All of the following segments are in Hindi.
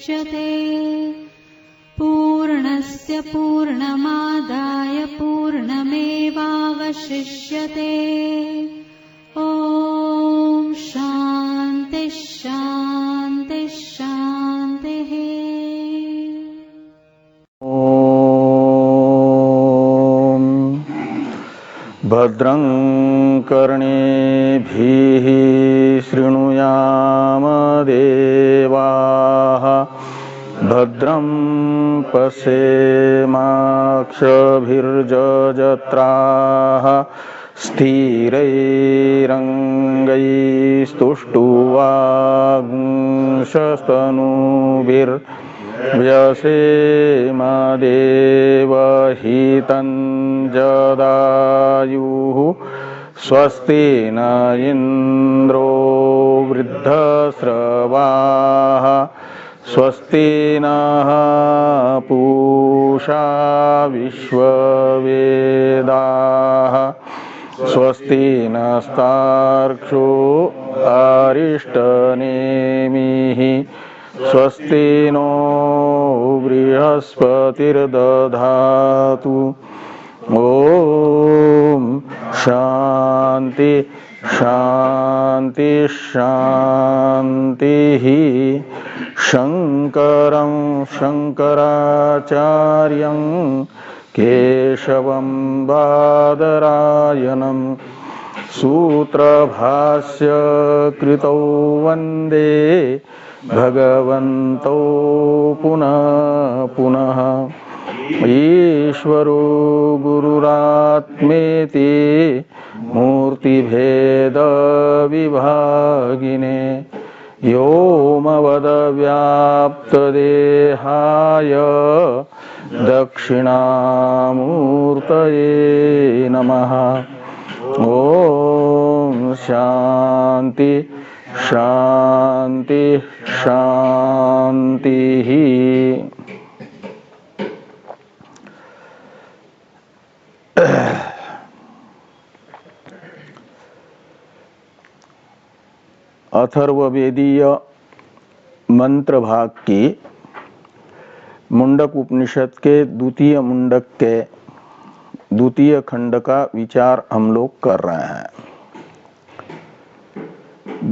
मुच्यते पूर्णस्य पूर्णमादाय पूर्णमेवावशिष्यते। ॐ शान्ति शान्ति शान्तिः। भद्रं कर्णेभिः शृणुयाम देवाः भद्रं पश्येमाक्षभिर्यजत्राः स्थिरैरङ्गैस्तुष्टुवांशस्तनूभिर्व्यसेम देवहितं जदायुः स्वस्ति न इन्द्रो वृद्धस्रवाः स्वस्ति नः पूषा विश्ववेदाः स्वस्ति नस्तार्क्ष्यो अरिष्टनेमिः स्वस्ति नो बृहस्पतिर्दधातु। ॐ शान्ति शान्ति शान्तिः। शङ्करं शङ्कराचार्यं केशवं बादरायणं सूत्रभाष्य कृतौ वन्दे भगवन्तौ पुनः पुनः। ईश्वरो गुरुरात्मेति मूर्तिभेदविभागिने व्योमवद्व्याप्तदेहाय दक्षिणामूर्तये नमः। ॐ शान्ति शान्ति शान्तिः। अथर्ववेदीय मंत्र भाग की मुंडक उपनिषद के द्वितीय मुंडक के द्वितीय खंड का विचार हम लोग कर रहे हैं।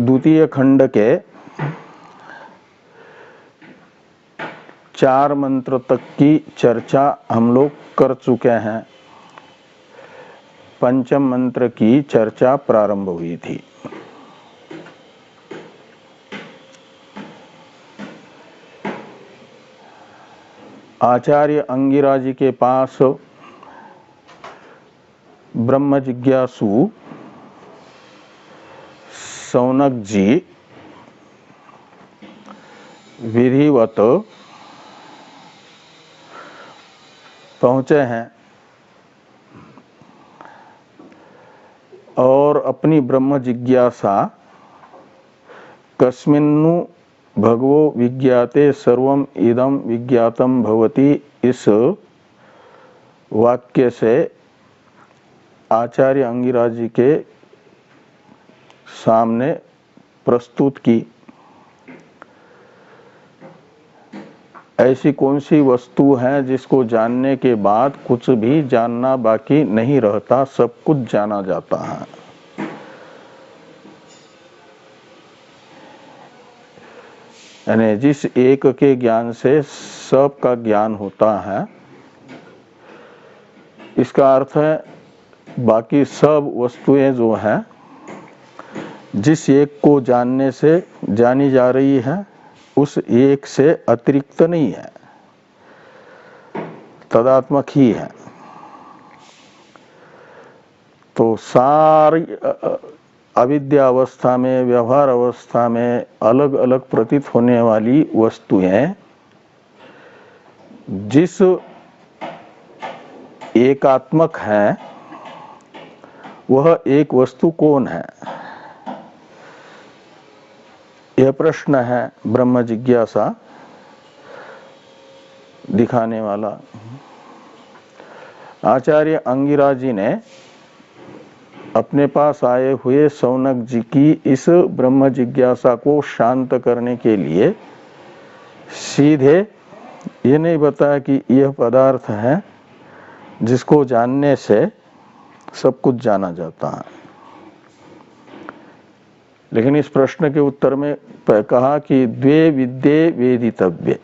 द्वितीय खंड के 4 मंत्र तक की चर्चा हम लोग कर चुके हैं। पंचम मंत्र की चर्चा प्रारंभ हुई थी। आचार्य अंगिरा जी के पास ब्रह्म जिज्ञासु सौनक जी विधिवत पहुंचे हैं और अपनी ब्रह्म जिज्ञासा कस्मिन्नु भगवो विज्ञाते सर्वम इदम विज्ञातम भवति इस वाक्य से आचार्य अंगिरा जी के सामने प्रस्तुत की। ऐसी कौन सी वस्तु है जिसको जानने के बाद कुछ भी जानना बाकी नहीं रहता, सब कुछ जाना जाता है। यानी जिस एक के ज्ञान से सब का ज्ञान होता है, इसका अर्थ है बाकी सब वस्तुएं जो हैं जिस एक को जानने से जानी जा रही है उस एक से अतिरिक्त नहीं है, तदात्मक ही है। तो सारी अविद्या अवस्था में, व्यवहार अवस्था में अलग अलग प्रतीत होने वाली वस्तुएं जिस एकात्मक है वह एक वस्तु कौन है, यह प्रश्न है ब्रह्म जिज्ञासा दिखाने वाला। आचार्य अंगिरा जी ने अपने पास आए हुए सौनक जी की इस ब्रह्म जिज्ञासा को शांत करने के लिए सीधे ये नहीं बताया कि यह पदार्थ है जिसको जानने से सब कुछ जाना जाता है। लेकिन इस प्रश्न के उत्तर में कहा कि द्वे विद्ये वेदितव्ये,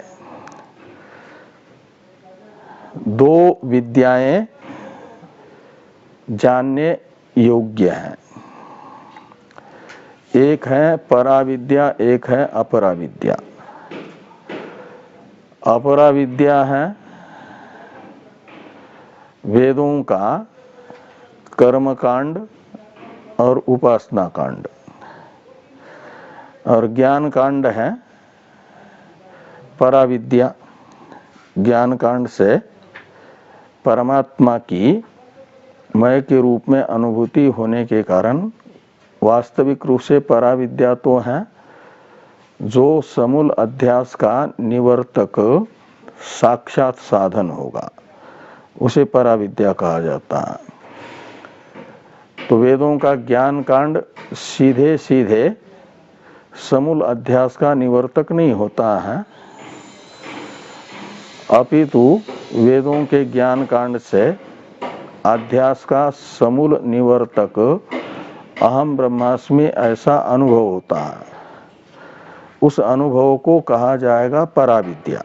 दो विद्याएं जानने योग्य हैं। एक है पराविद्या, एक है अपराविद्या। अपराविद्या है वेदों का कर्मकांड और उपासना कांड, और ज्ञान कांड है पराविद्या। ज्ञान कांड से परमात्मा की मय के रूप में अनुभूति होने के कारण वास्तविक रूप से पराविद्या तो है जो समूल अध्यास का निवर्तक साक्षात साधन होगा, उसे पराविद्या कहा जाता है। तो वेदों का ज्ञान कांड सीधे सीधे समूल अध्यास का निवर्तक नहीं होता है, अपितु वेदों के ज्ञान कांड से अध्यास का समूल निवर्तक अहम ब्रह्मास्मि ऐसा अनुभव होता है। उस अनुभव को कहा जाएगा पराविद्या,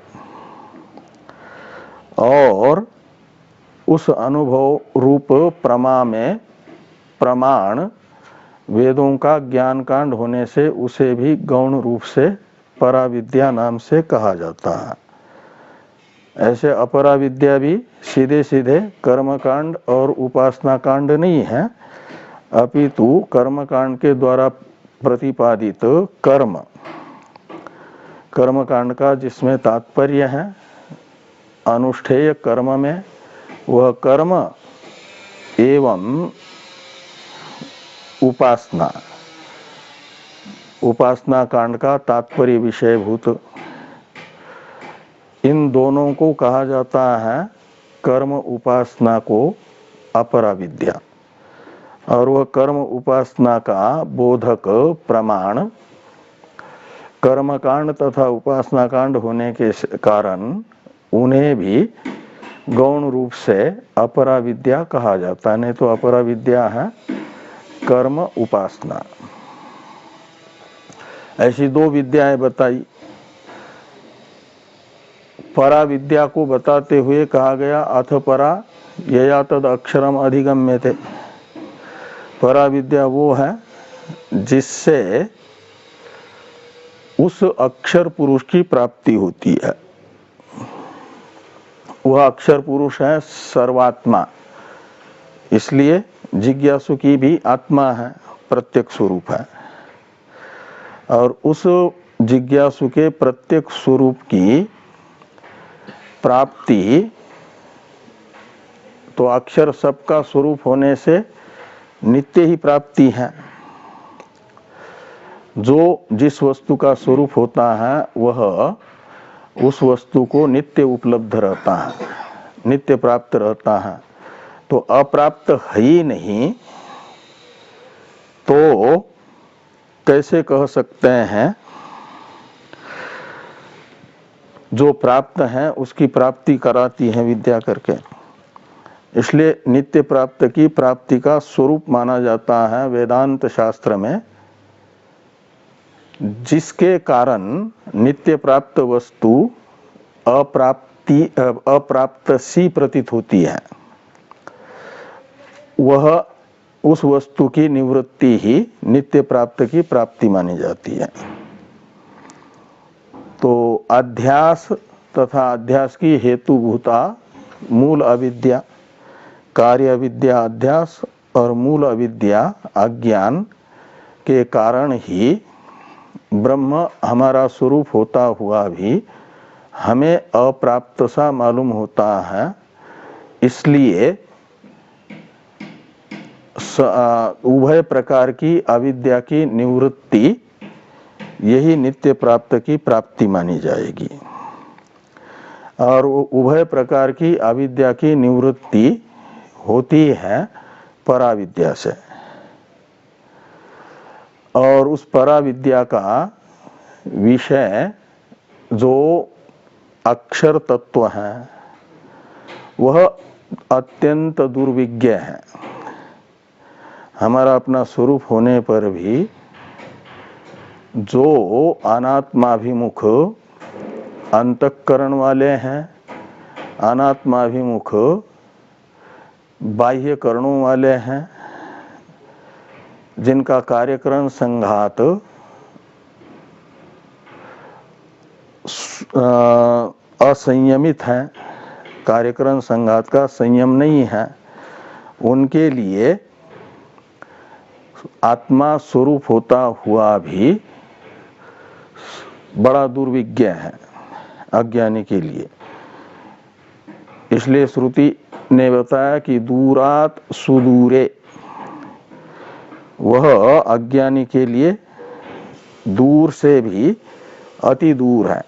और उस अनुभव रूप प्रमा में प्रमाण वेदों का ज्ञान कांड होने से उसे भी गौण रूप से पराविद्या नाम से कहा जाता है। ऐसे अपराविद्या भी सीधे सीधे कर्मकांड और उपासना कांड नहीं है, अपितु कर्मकांड के द्वारा प्रतिपादित कर्मकांड का जिसमें तात्पर्य है अनुष्ठेय कर्म में, वह कर्म एवं उपासना कांड का तात्पर्य विषयभूत, इन दोनों को कहा जाता है कर्म उपासना को अपराविद्या, और वह कर्म उपासना का बोधक प्रमाण कर्मकांड तथा उपासना कांड होने के कारण उन्हें भी गौण रूप से अपराविद्या कहा जाता है। नहीं तो अपराविद्या है कर्म उपासना। ऐसी दो विद्याएं बताई। पराविद्या को बताते हुए कहा गया अथ परा यया तद अक्षरम अधिगम्यते। पराविद्या वो है जिससे उस अक्षर पुरुष की प्राप्ति होती है। वह अक्षर पुरुष है सर्वात्मा, इसलिए जिज्ञासु की भी आत्मा है, प्रत्यक्ष स्वरूप है, और उस जिज्ञासु के प्रत्यक्ष स्वरूप की प्राप्ति तो अक्षर सबका स्वरूप होने से नित्य ही प्राप्ति है। जो जिस वस्तु का स्वरूप होता है वह उस वस्तु को नित्य उपलब्ध रहता है, नित्य प्राप्त रहता है। तो अप्राप्त है ही नहीं तो कैसे कह सकते हैं जो प्राप्त है उसकी प्राप्ति कराती है विद्या करके। इसलिए नित्य प्राप्त की प्राप्ति का स्वरूप माना जाता है वेदांत शास्त्र में, जिसके कारण नित्य प्राप्त वस्तु अप्राप्त सी प्रतीत होती है। वह उस वस्तु की निवृत्ति ही नित्य प्राप्त की प्राप्ति मानी जाती है। तो अध्यास तथा अध्यास की हेतुभूता मूल अविद्या, कार्य अविद्या अध्यास और मूल अविद्या अज्ञान के कारण ही ब्रह्म हमारा स्वरूप होता हुआ भी हमें अप्राप्त सा मालूम होता है। इसलिए उभय प्रकार की अविद्या की निवृत्ति यही नित्य प्राप्त की प्राप्ति मानी जाएगी, और उभय प्रकार की अविद्या की निवृत्ति होती है पराविद्या से, और उस पराविद्या का विषय जो अक्षर तत्व है वह अत्यंत दुर्विज्ञ है। हमारा अपना स्वरूप होने पर भी जो अनात्माभिमुख अंतःकरण वाले हैं, अनात्माभिमुख बाह्य करणों वाले हैं, जिनका कार्यकरण संघात असंयमित है, कार्यकरण संघात का संयम नहीं है, उनके लिए आत्मा स्वरूप होता हुआ भी बड़ा दुर्विज्ञ है अज्ञानी के लिए। इसलिए श्रुति ने बताया कि दूरात सुदूरे, वह अज्ञानी के लिए दूर से भी अति दूर है।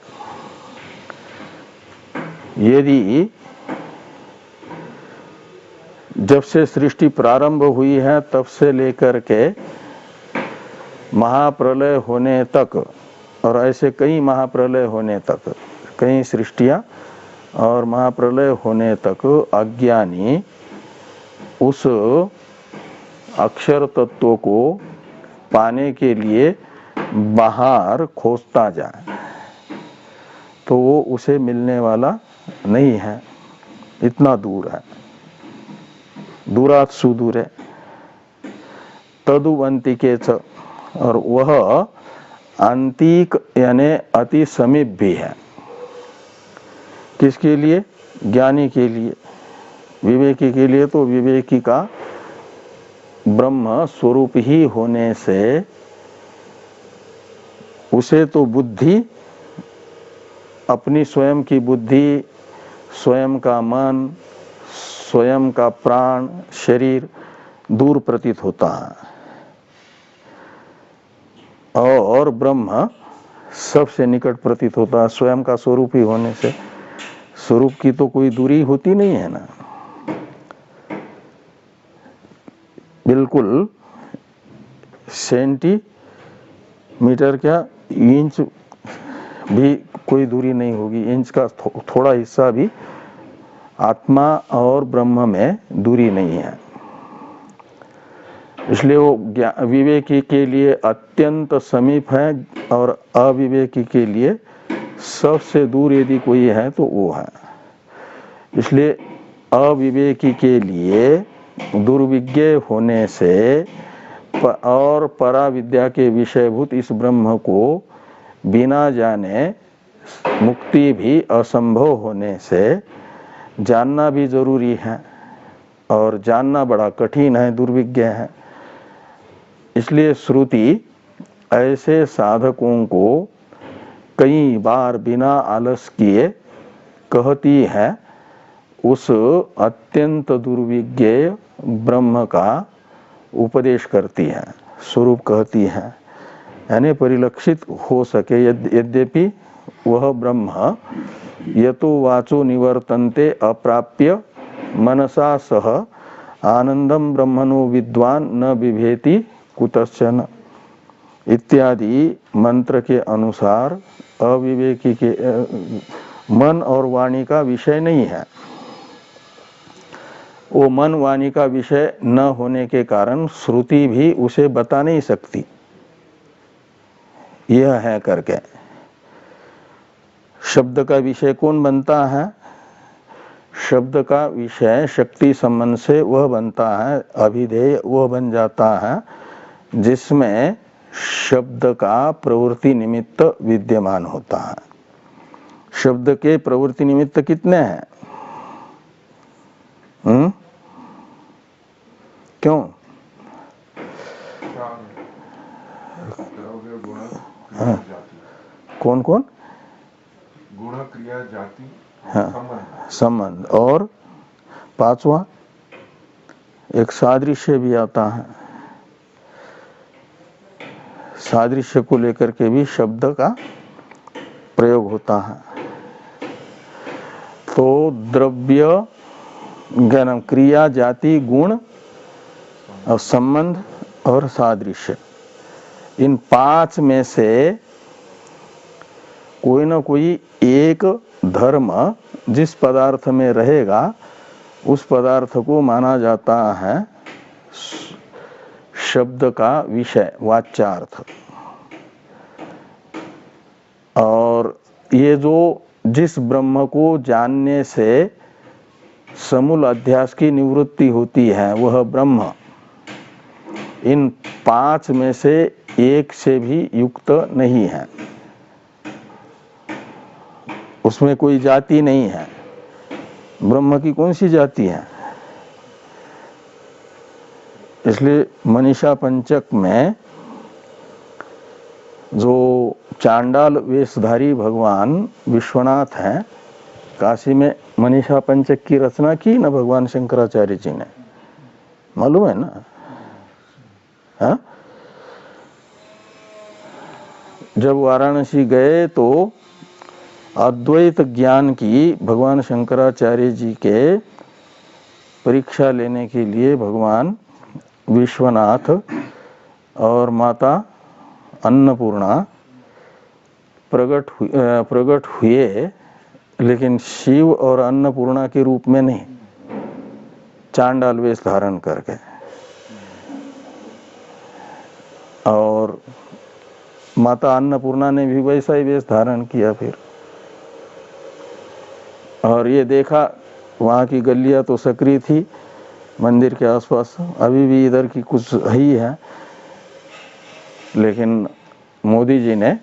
यदि जब से सृष्टि प्रारंभ हुई है तब से लेकर के महाप्रलय होने तक, और ऐसे कई महाप्रलय होने तक, कई सृष्टियां और महाप्रलय होने तक अज्ञानी उस अक्षर तत्व को पाने के लिए बाहर खोजता जाए तो वो उसे मिलने वाला नहीं है, इतना दूर है। दूरात सुदूरे तदुवंतिके च, और वह अंतिक यानी अति समीप भी है। किसके लिए? ज्ञानी के लिए। विवेकी के लिए तो विवेकी का ब्रह्म स्वरूप ही होने से उसे तो बुद्धि, अपनी स्वयं की बुद्धि, स्वयं का मन, स्वयं का प्राण, शरीर दूर प्रतीत होता है, और ब्रह्म सबसे निकट प्रतीत होता है स्वयं का स्वरूप ही होने से। स्वरूप की तो कोई दूरी होती नहीं है ना, बिल्कुल सेंटीमीटर क्या इंच भी कोई दूरी नहीं होगी, इंच का थोड़ा हिस्सा भी आत्मा और ब्रह्म में दूरी नहीं है। इसलिए वो विवेकी के लिए अत्यंत समीप है और अविवेकी के लिए सबसे दूर यदि कोई है तो वो है। इसलिए अविवेकी के लिए दुर्विज्ञ होने से और पराविद्या के विषयभूत इस ब्रह्म को बिना जाने मुक्ति भी असंभव होने से जानना भी जरूरी है, और जानना बड़ा कठिन है, दुर्विज्ञ है। इसलिए श्रुति ऐसे साधकों को कई बार बिना आलस किए कहती है उस अत्यंत दुर्विज्ञ ब्रह्म का उपदेश करती है, स्वरूप कहती है, यानी परिलक्षित हो सके। यद्यपि वह ब्रह्म यतो वाचो निवर्तन्ते अप्राप्य मनसा सह आनंदम ब्रह्मणो विद्वान न बिभेति कुतश्चन इत्यादि मंत्र के अनुसार अविवेकी के मन और वाणी का विषय नहीं है। वो मन वाणी का विषय न होने के कारण श्रुति भी उसे बता नहीं सकती यह है करके। शब्द का विषय कौन बनता है? शब्द का विषय शक्ति संबंध से वह बनता है, अभिधेय वह बन जाता है जिसमें शब्द का प्रवृत्ति निमित्त विद्यमान होता है। शब्द के प्रवृत्ति निमित्त कितने हैं? क्यों? हाँ। कौन कौन? गुण, क्रिया, जाति, हाँ, संबंध। और पांचवा एक सादृश्य भी आता है। सादृश्य को लेकर के भी शब्द का प्रयोग होता है। तो द्रव्य, ज्ञान, क्रिया, जाति, गुण और संबंध और सादृश्य, इन पांच में से कोई ना कोई एक धर्म जिस पदार्थ में रहेगा उस पदार्थ को माना जाता है शब्द का विषय, वाच्यार्थ। और ये जो जिस ब्रह्म को जानने से समूल अध्यास की निवृत्ति होती है वह ब्रह्म इन 5 में से एक से भी युक्त नहीं है, उसमें कोई जाति नहीं है। ब्रह्म की कौन सी जाति है? इसलिए मनीषा पंचक में जो चांडाल वेशधारी भगवान विश्वनाथ हैं, काशी में मनीषा पंचक की रचना की ना भगवान शंकराचार्य जी ने, मालूम है ना? हा? जब वाराणसी गए तो अद्वैत ज्ञान की भगवान शंकराचार्य जी के परीक्षा लेने के लिए भगवान विश्वनाथ और माता अन्नपूर्णा प्रकट हुए, लेकिन शिव और अन्नपूर्णा के रूप में नहीं, चांडाल वेश धारण करके। और माता अन्नपूर्णा ने भी वैसा ही वेश धारण किया फिर। और ये देखा, वहाँ की गलियां तो सक्रिय थी मंदिर के आसपास, अभी भी इधर की कुछ ही है, लेकिन मोदी जी ने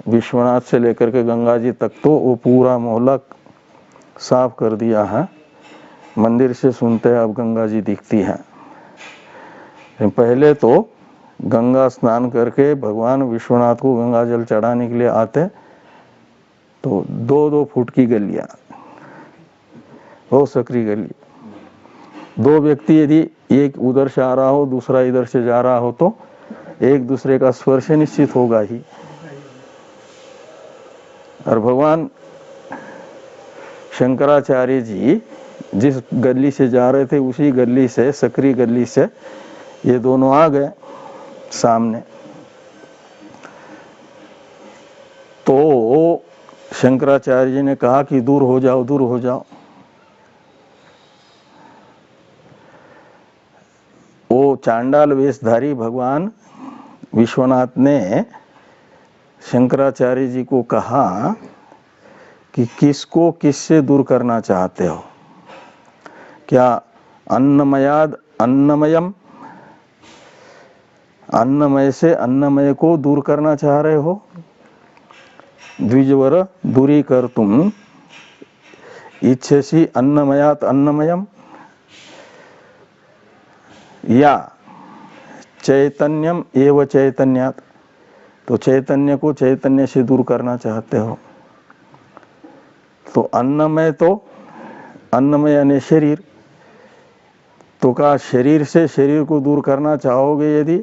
विश्वनाथ से लेकर के गंगा जी तक तो वो पूरा मोहल्ला साफ कर दिया है। मंदिर से सुनते हैं अब गंगा जी दिखती है। पहले तो गंगा स्नान करके भगवान विश्वनाथ को गंगा जल चढ़ाने के लिए आते तो 2-2 फुट की गलियां, वो सक्रिय गली, 2 व्यक्ति यदि एक उधर से आ रहा हो दूसरा इधर से जा रहा हो तो एक दूसरे का स्पर्श निश्चित होगा ही। और भगवान शंकराचार्य जी जिस गली से जा रहे थे उसी गली से, सक्रिय गली से ये दोनों आ गए सामने। तो शंकराचार्य जी ने कहा कि दूर हो जाओ, दूर हो जाओ। वो चांडाल वेशधारी भगवान विश्वनाथ ने शंकराचार्य जी को कहा कि किसको किससे दूर करना चाहते हो? क्या अन्नमयाद अन्नमयम, अन्नमय से अन्नमय को दूर करना चाह रहे हो? द्विजवर दूरी कर तुम इच्छसी अन्नमयात अन्नमयम, या चैतन्यम एव चैतन्यात, तो चैतन्य को चैतन्य से दूर करना चाहते हो? तो अन्नमय यानी शरीर, तो का शरीर से शरीर को दूर करना चाहोगे यदि,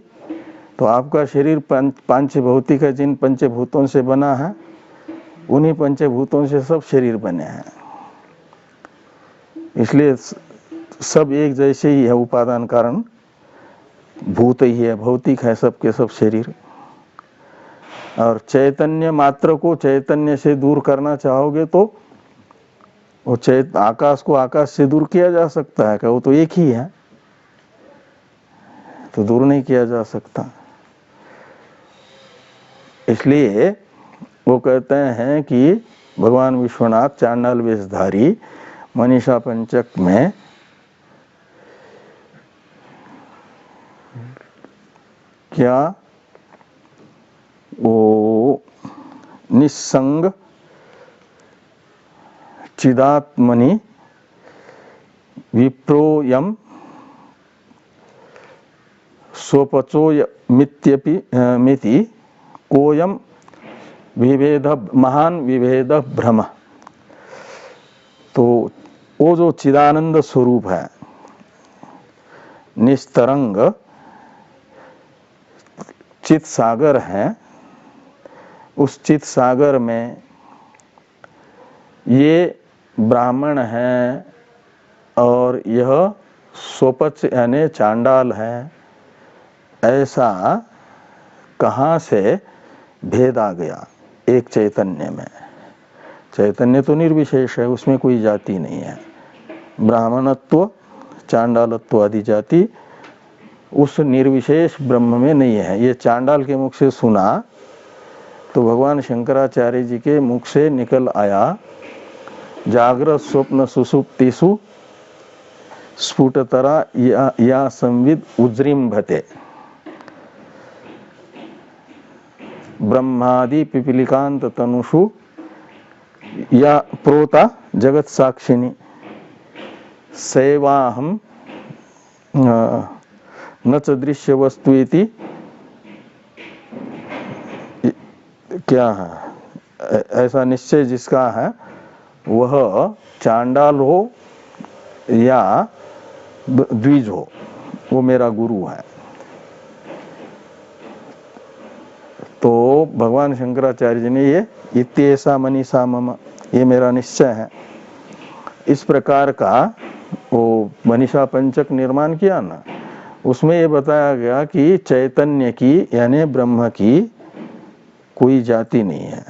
तो आपका शरीर पंच भौतिक है, जिन पंचभूतों से बना है उन्हीं पंचभूतों से सब शरीर बने हैं। इसलिए सब एक जैसे ही है, उपादान कारण भूत ही है, भौतिक है सबके सब शरीर। और चैतन्य मात्र को चैतन्य से दूर करना चाहोगे तो वो आकाश को आकाश से दूर किया जा सकता है क्या? वो तो एक ही है, तो दूर नहीं किया जा सकता। इसलिए वो कहते हैं कि भगवान विश्वनाथ चांडाल वेशधारी मनीषा पंचक में क्या वो निस्संग चिदात्मनि विप्रोयम स्वपचोय मित्यपि मिति कोयम विभेद महान विभेद भ्रम। तो वो जो चिदानंद स्वरूप है, निस्तरंग चित सागर है, उस चित सागर में ये ब्राह्मण है और यह स्वपच यानी चांडाल है, ऐसा कहाँ से भेद आ गया? एक चैतन्य में। चैतन्य तो निर्विशेष है, उसमें कोई जाति नहीं है। ब्राह्मणत्व चांडालत्व आदि जाति उस निर्विशेष ब्रह्म में नहीं है। ये चांडाल के मुख से सुना तो भगवान शंकराचार्य जी के मुख से निकल आया, जागृत स्वप्न सुषुप्तिषु स्फुटतरा या संविद उज्रिम्भते ब्रह्मादि पिपीलिकांत तनुषु या प्रोता जगत साक्षिणी सैवाहम न च दृश्य वस्तु इति। क्या है ऐसा निश्चय जिसका है वह चांडाल हो या द्विज हो, वो मेरा गुरु है। तो भगवान शंकराचार्य जी ने ये इत्येषा मनीषा मम, ये मेरा निश्चय है, इस प्रकार का वो मनीषा पंचक निर्माण किया ना, उसमें ये बताया गया कि चैतन्य की यानी ब्रह्म की कोई जाति नहीं है।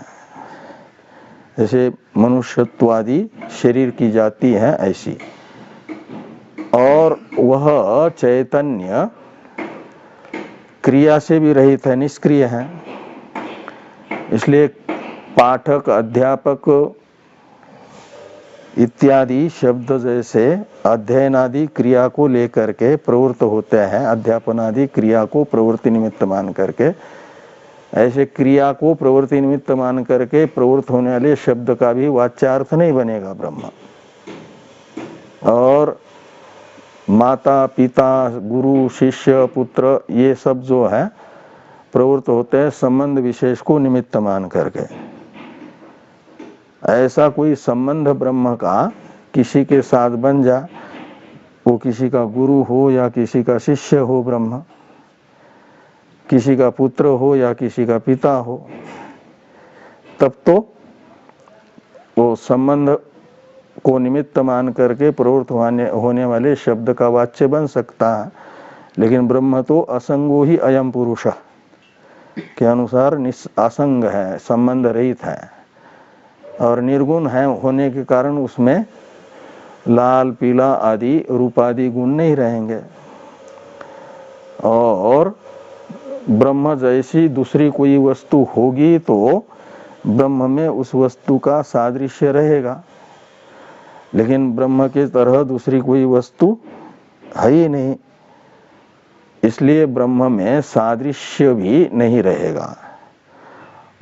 जैसे मनुष्यत्वादि शरीर की जाति है ऐसी, और वह चैतन्य क्रिया से भी रहित है, निष्क्रिय है। इसलिए पाठक अध्यापक इत्यादि शब्द जैसे अध्ययन आदि क्रिया को लेकर के प्रवृत्त होते हैं, अध्यापन आदि क्रिया को प्रवृत्ति निमित्त मान करके, ऐसे क्रिया को प्रवृत्ति निमित्त मान करके प्रवृत्त होने वाले शब्द का भी वाच्यार्थ नहीं बनेगा ब्रह्म। और माता पिता गुरु शिष्य पुत्र ये सब जो है प्रवृत्त होते हैं संबंध विशेष को निमित्त मान करके। ऐसा कोई संबंध ब्रह्म का किसी के साथ बन जा, वो किसी का गुरु हो या किसी का शिष्य हो, ब्रह्म किसी का पुत्र हो या किसी का पिता हो, तब तो वो संबंध को निमित्त मान करके प्रवृत्त होने वाले शब्द का वाच्य बन सकता है। लेकिन ब्रह्म तो असंगो ही अयम पुरुष के अनुसार असंग है, संबंध रहित है, और निर्गुण है होने के कारण उसमें लाल पीला आदि रूपादि गुण नहीं रहेंगे। और ब्रह्म जैसी दूसरी कोई वस्तु होगी तो ब्रह्म में उस वस्तु का सादृश्य रहेगा, लेकिन ब्रह्म के तरह दूसरी कोई वस्तु है ही नहीं, इसलिए ब्रह्म में सादृश्य भी नहीं रहेगा।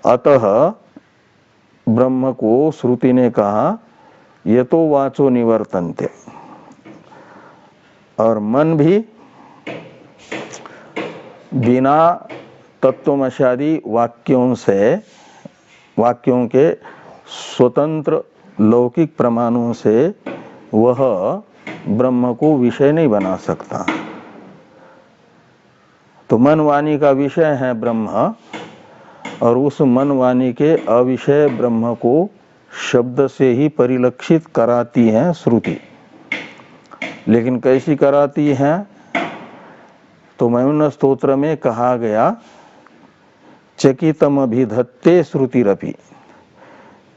अतः ब्रह्म को श्रुति ने कहा यतो वाचो निवर्तन्ते, और मन भी बिना तत्वमशादी वाक्यों के स्वतंत्र लौकिक प्रमाणों से वह ब्रह्म को विषय नहीं बना सकता। तो मन वाणी का विषय है ब्रह्म, और उस मन वाणी के अविषय ब्रह्म को शब्द से ही परिलक्षित कराती है श्रुति। लेकिन कैसी कराती है? तो मैमुन स्तोत्र में कहा गया चकितम अभिधत्ते श्रुतिरपि।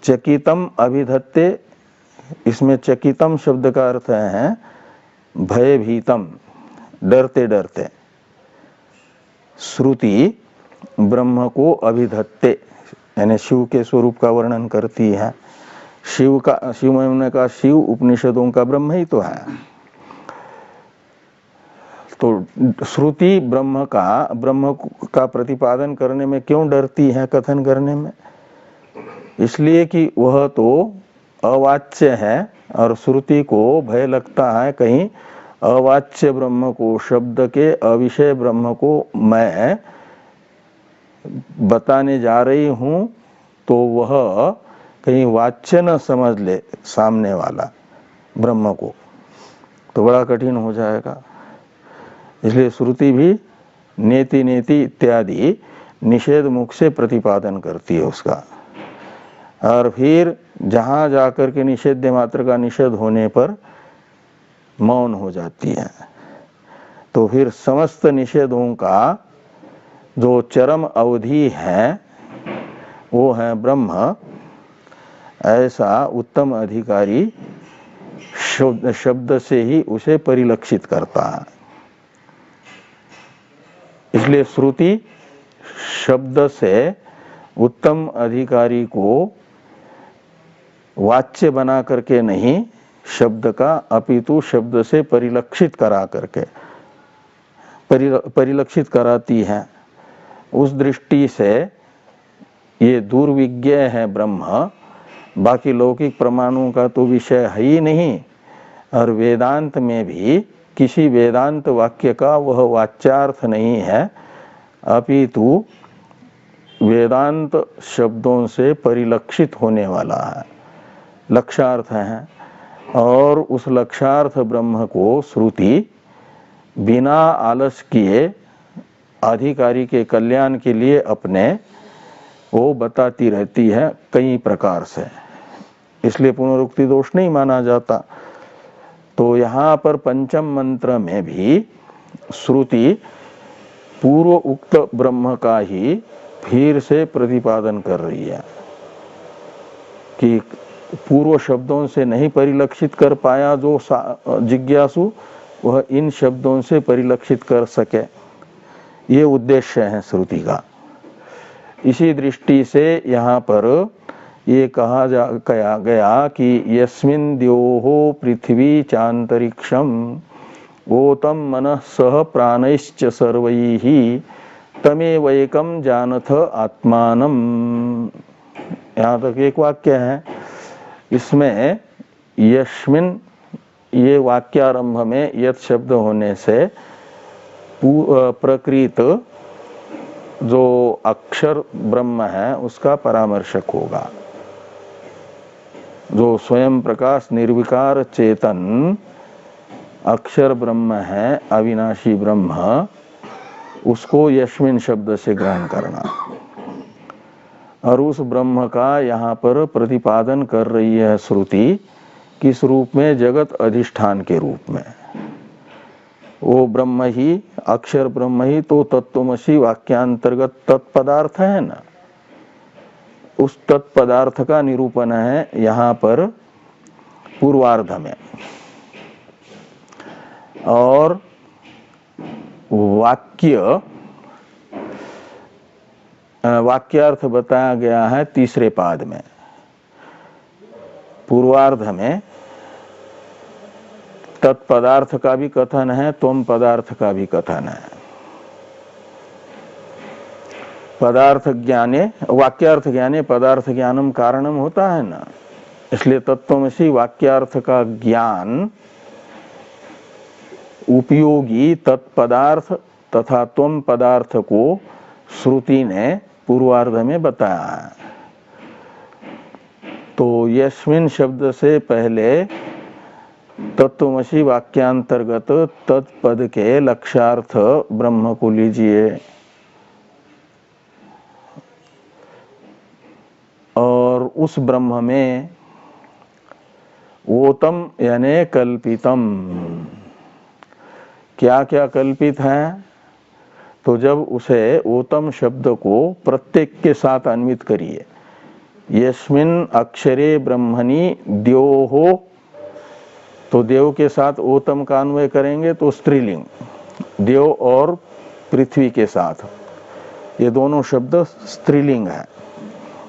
चकितम अभिधत्ते, इसमें चकितम शब्द का अर्थ है भयभीतम, डरते डरते। श्रुति ब्रह्म को अभिधत्ते यानी शिव के स्वरूप का वर्णन करती है। शिव मैंने कहा शिव उपनिषदों का ब्रह्म ही तो है। तो श्रुति ब्रह्म का प्रतिपादन करने में क्यों डरती है, कथन करने में? इसलिए कि वह तो अवाच्य है, और श्रुति को भय लगता है कहीं अवाच्य ब्रह्म को, शब्द के अविषय ब्रह्म को मैं बताने जा रही हूं तो वह कहीं वाच्य न समझ ले सामने वाला ब्रह्म को, तो बड़ा कठिन हो जाएगा। इसलिए श्रुति भी नेति नेति इत्यादि निषेध मुख से प्रतिपादन करती है उसका, और फिर जहां जाकर के निषेध्य मात्र का निषेध होने पर मौन हो जाती है। तो फिर समस्त निषेधों का जो चरम अवधि है वो है ब्रह्म, ऐसा उत्तम अधिकारी शब्द से ही उसे परिलक्षित करता है। इसलिए श्रुति शब्द से उत्तम अधिकारी को वाच्य बना करके नहीं, शब्द का अपितु शब्द से परिलक्षित करा करके परिलक्षित कराती है। उस दृष्टि से ये दुर्विज्ञ है ब्रह्म, बाकी लौकिक प्रमाणों का तो विषय है ही नहीं, और वेदांत में भी किसी वेदांत वाक्य का वह वाच्यार्थ नहीं है, अपितु वेदांत शब्दों से परिलक्षित होने वाला है, लक्ष्यार्थ है। और उस लक्ष्यार्थ ब्रह्म को श्रुति बिना आलस किए अधिकारी के कल्याण के लिए अपने वो बताती रहती है कई प्रकार से, इसलिए पुनरुक्ति दोष नहीं माना जाता। तो यहाँ पर पंचम मंत्र में भी श्रुति पूर्व उक्त ब्रह्म का ही फिर से प्रतिपादन कर रही है कि पूर्व शब्दों से नहीं परिलक्षित कर पाया जो जिज्ञासु, वह इन शब्दों से परिलक्षित कर सके, ये उद्देश्य है श्रुति का। इसी दृष्टि से यहाँ पर ये कहा गया कि यस्मिन् द्योः पृथ्वी चांतरिक्षम ओतम मनः सह प्राणैश्च सर्वैः तमेवैकं जानथ आत्मानम। यहाँ तक एक वाक्य है, इसमें यस्मिन् ये वाक्यारंभ में यत् शब्द होने से प्रकृत जो अक्षर ब्रह्म है उसका परामर्शक होगा। जो स्वयं प्रकाश निर्विकार चेतन अक्षर ब्रह्म है, अविनाशी ब्रह्म, उसको यस्मिन् शब्द से ग्रहण करना। और उस ब्रह्म का यहाँ पर प्रतिपादन कर रही है श्रुति, किस रूप में? जगत अधिष्ठान के रूप में। वो ब्रह्म ही, अक्षर ब्रह्म ही तो तत्वमसि वाक्यांतर्गत तत्पदार्थ है ना, उस तत्पदार्थ का निरूपण है यहाँ पर पूर्वार्ध में। और वाक्यार्थ बताया गया है तीसरे पाद में। पूर्वार्ध में तत्पदार्थ का भी कथन है, त्वम पदार्थ का भी कथन है। पदार्थ ज्ञाने वाक्यार्थ ज्ञाने पदार्थ ज्ञानम कारणम होता है ना, इसलिए तत्वमसि वाक्यार्थ का ज्ञान उपयोगी तत्पदार्थ तथा त्वम पदार्थ को श्रुति ने पूर्वार्ध में बताया है। तो यस्मिन् शब्द से पहले तत्वमसि वाक्यांतर्गत तत्पद के लक्ष्यार्थ ब्रह्म को लीजिए, और उस ब्रह्म में ओतम यानी कल्पितम, क्या क्या कल्पित है? तो जब उसे ओतम शब्द को प्रत्येक के साथ अन्वित करिए, यस्मिन् अक्षरे ब्रह्मणि द्योः, तो देव के साथ ओतम का अन्वय करेंगे तो स्त्रीलिंग, देव और पृथ्वी के साथ ये दोनों शब्द स्त्रीलिंग है,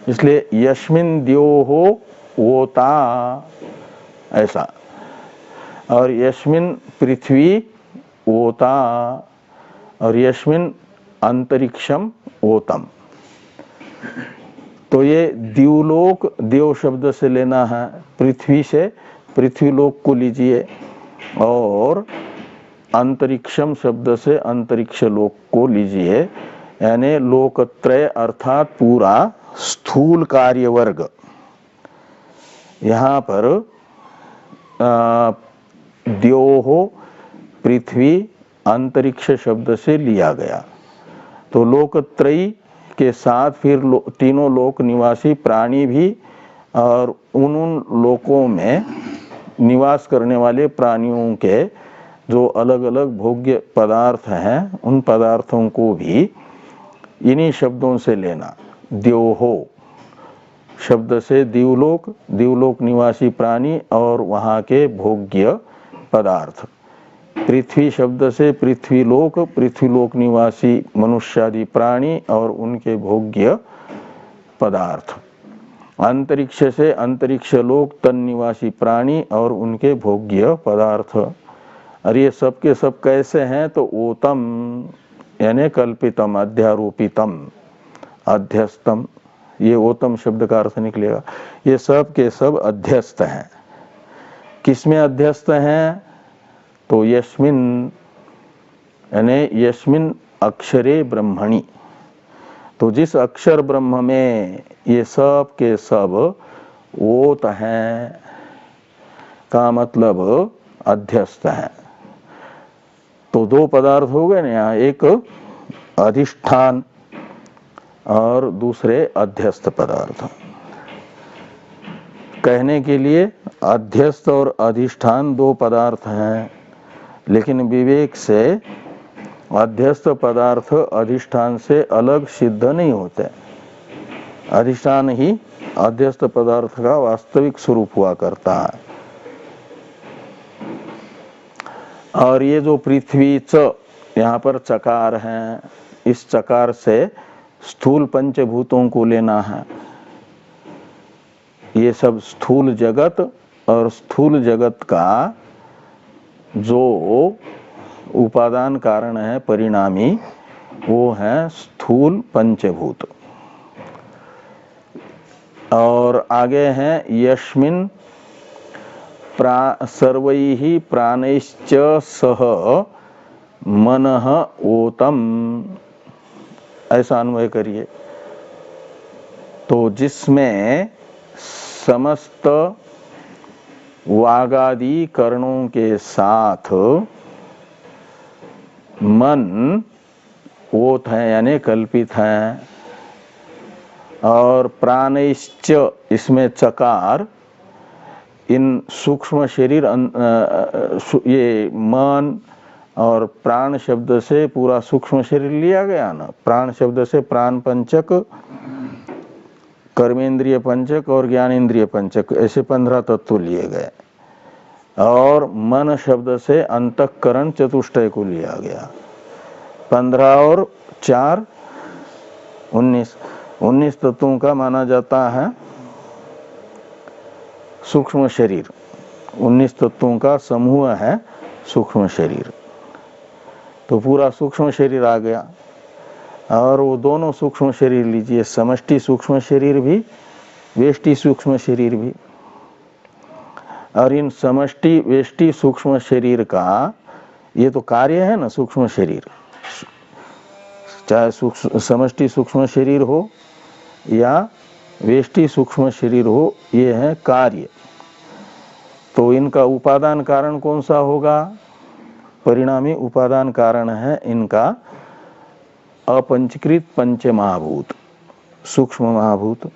इसलिए यस्मिन् द्योः ओता ऐसा, और यस्मिन् पृथ्वी ओता, और यस्मिन् अंतरिक्षम ओतम। तो ये द्युलोक देव शब्द से लेना है, पृथ्वी से पृथ्वीलोक को लीजिए, और अंतरिक्षम शब्द से अंतरिक्ष लोक को लीजिए, यानी लोकत्रय अर्थात पूरा स्थूल कार्य वर्ग। यहाँ पर द्योः पृथ्वी अंतरिक्ष शब्द से लिया गया, तो लोकत्रयी के साथ फिर तीनों लोक निवासी प्राणी भी, और उन लोकों में निवास करने वाले प्राणियों के जो अलग अलग भोग्य पदार्थ हैं, उन पदार्थों को भी इन्हीं शब्दों से लेना, द्योः शब्द से दिवलोक, दिवलोक निवासी प्राणी और वहाँ के भोग्य पदार्थ। पृथ्वी शब्द से पृथ्वीलोक, पृथ्वीलोक निवासी मनुष्यादि प्राणी और उनके भोग्य पदार्थ। अंतरिक्ष से अंतरिक्ष लोक, तन निवासी प्राणी और उनके भोग्य पदार्थ। और ये सब के सब कैसे हैं? तो ओतम यानी कल्पितम, अध्यारोपितम, अध्यस्तम, ये ओतम शब्द का अर्थ निकलेगा। ये सब के सब अध्यस्त हैं। किसमें अध्यस्त हैं? तो यस्मिन यानी यस्मिन अक्षरे ब्रह्मणि, तो जिस अक्षर ब्रह्म में ये सब के सब ओत हैं का मतलब अध्यस्त है। तो दो पदार्थ हो गए ना यहाँ, एक अधिष्ठान और दूसरे अध्यस्त पदार्थ। कहने के लिए अध्यस्त और अधिष्ठान दो पदार्थ हैं, लेकिन विवेक से अध्यस्त पदार्थ अधिष्ठान से अलग सिद्ध नहीं होते। अधिष्ठान ही अध्यस्त पदार्थ का वास्तविक स्वरूप हुआ करता है। और ये जो पृथ्वी च यहाँ पर चकार है, इस चकार से स्थूल पंचभूतों को लेना है। ये सब स्थूल जगत और स्थूल जगत का जो उपादान कारण है, परिणामी, वो है स्थूल पंचभूत। और आगे हैं यस्मिन् सर्वैः प्राणैश्च सह मनः ओतम, ऐसा अन्वय करिए। तो जिसमें समस्त वागादि कर्णों के साथ मन ओत है यानी कल्पित है, और प्राणैश्च इसमें चकार, इन सूक्ष्म शरीर, ये मन और प्राण शब्द से पूरा सूक्ष्म शरीर लिया गया ना। प्राण शब्द से प्राण पंचक, कर्मेंद्रिय पंचक और ज्ञानेन्द्रिय पंचक, ऐसे 15 तत्व लिए गए। और मन शब्द से अंतःकरण चतुष्टय को लिया गया। 15 और 4 19 तत्वों का माना जाता है सूक्ष्म शरीर। 19 तत्वों का समूह है सूक्ष्म शरीर। तो पूरा सूक्ष्म शरीर आ गया। और वो दोनों सूक्ष्म शरीर लीजिए, समष्टि सूक्ष्म शरीर भी, वेष्टि सूक्ष्म शरीर भी। और इन समष्टि वेष्टि सूक्ष्म शरीर का ये तो कार्य है ना, सूक्ष्म शरीर, चाहे समष्टि सूक्ष्म शरीर हो या वेष्टि सूक्ष्म शरीर हो, ये है कार्य। तो इनका उपादान कारण कौन सा होगा? परिणामी उपादान कारण है इनका अपंचकृत पंच महाभूत, सूक्ष्म महाभूत।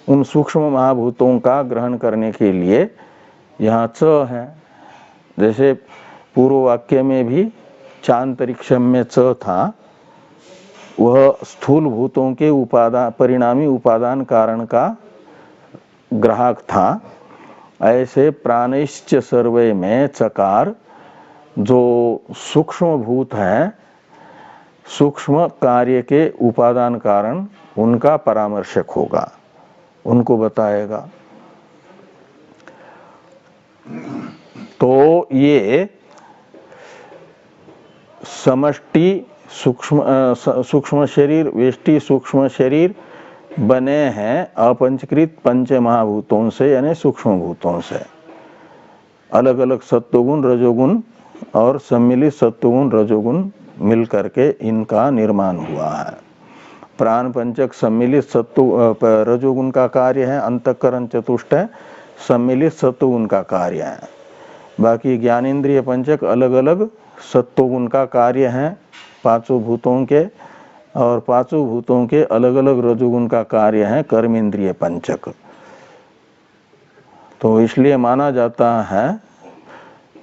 उन सूक्ष्म महाभूतों का ग्रहण करने के लिए यहाँ च है। जैसे पूर्व वाक्य में भी चांतरिक्षम में च था, वह स्थूल भूतों के उपादान, परिणामी उपादान कारण का ग्राहक था। ऐसे प्राणैश्च सर्वै में चकार जो सूक्ष्म भूत है, सूक्ष्म कार्य के उपादान कारण, उनका परामर्शक होगा, उनको बताएगा। तो ये समष्टि सूक्ष्म शरीर, वेष्टि सूक्ष्म शरीर बने हैं अपंचकृत पंच महाभूतों से, यानी सूक्ष्म भूतों से। अलग अलग सत्वगुण, रजोगुण और सम्मिलित सत्वगुण रजोगुण मिल करके इनका निर्माण हुआ है। प्राण पंचक सम्मिलित सत्व रजोगुण का कार्य है, अंतःकरण चतुष्टय सम्मिलित सत्वगुण का कार्य है। बाकी ज्ञानेन्द्रिय पंचक अलग अलग सत्वगुण का कार्य है पांचों भूतों के, और पांचों भूतों के अलग अलग रजोगुण का कार्य है कर्मेंद्रिय पंचक। तो इसलिए माना जाता है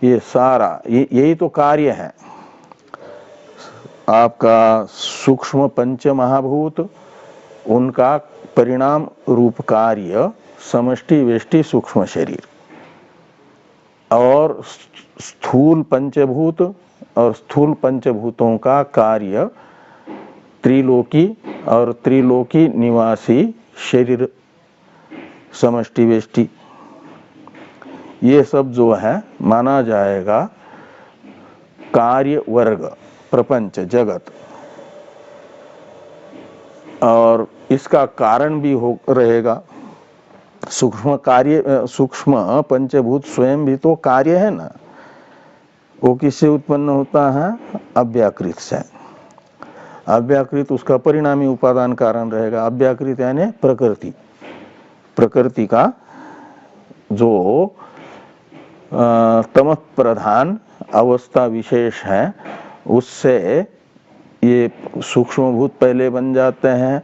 ये सारा यही तो कार्य है आपका सूक्ष्म पंच महाभूत, उनका परिणाम रूप कार्य समष्टि वेष्टि सूक्ष्म शरीर, और स्थूल पंचभूत और स्थूल पंचभूतों का कार्य त्रिलोकी और त्रिलोकी निवासी शरीर समष्टि वेष्टि, ये सब जो है माना जाएगा कार्य वर्ग प्रपंच जगत। और इसका कारण भी हो रहेगा सूक्ष्म कार्य, सूक्ष्म पंचभूत स्वयं भी तो कार्य है ना, वो किससे उत्पन्न होता है? अव्याकृत से। अव्याकृत उसका परिणामी उपादान कारण रहेगा। अव्याकृत यानी प्रकृति, प्रकृति का जो तमः प्रधान अवस्था विशेष है, उससे ये सूक्ष्म भूत पहले बन जाते हैं,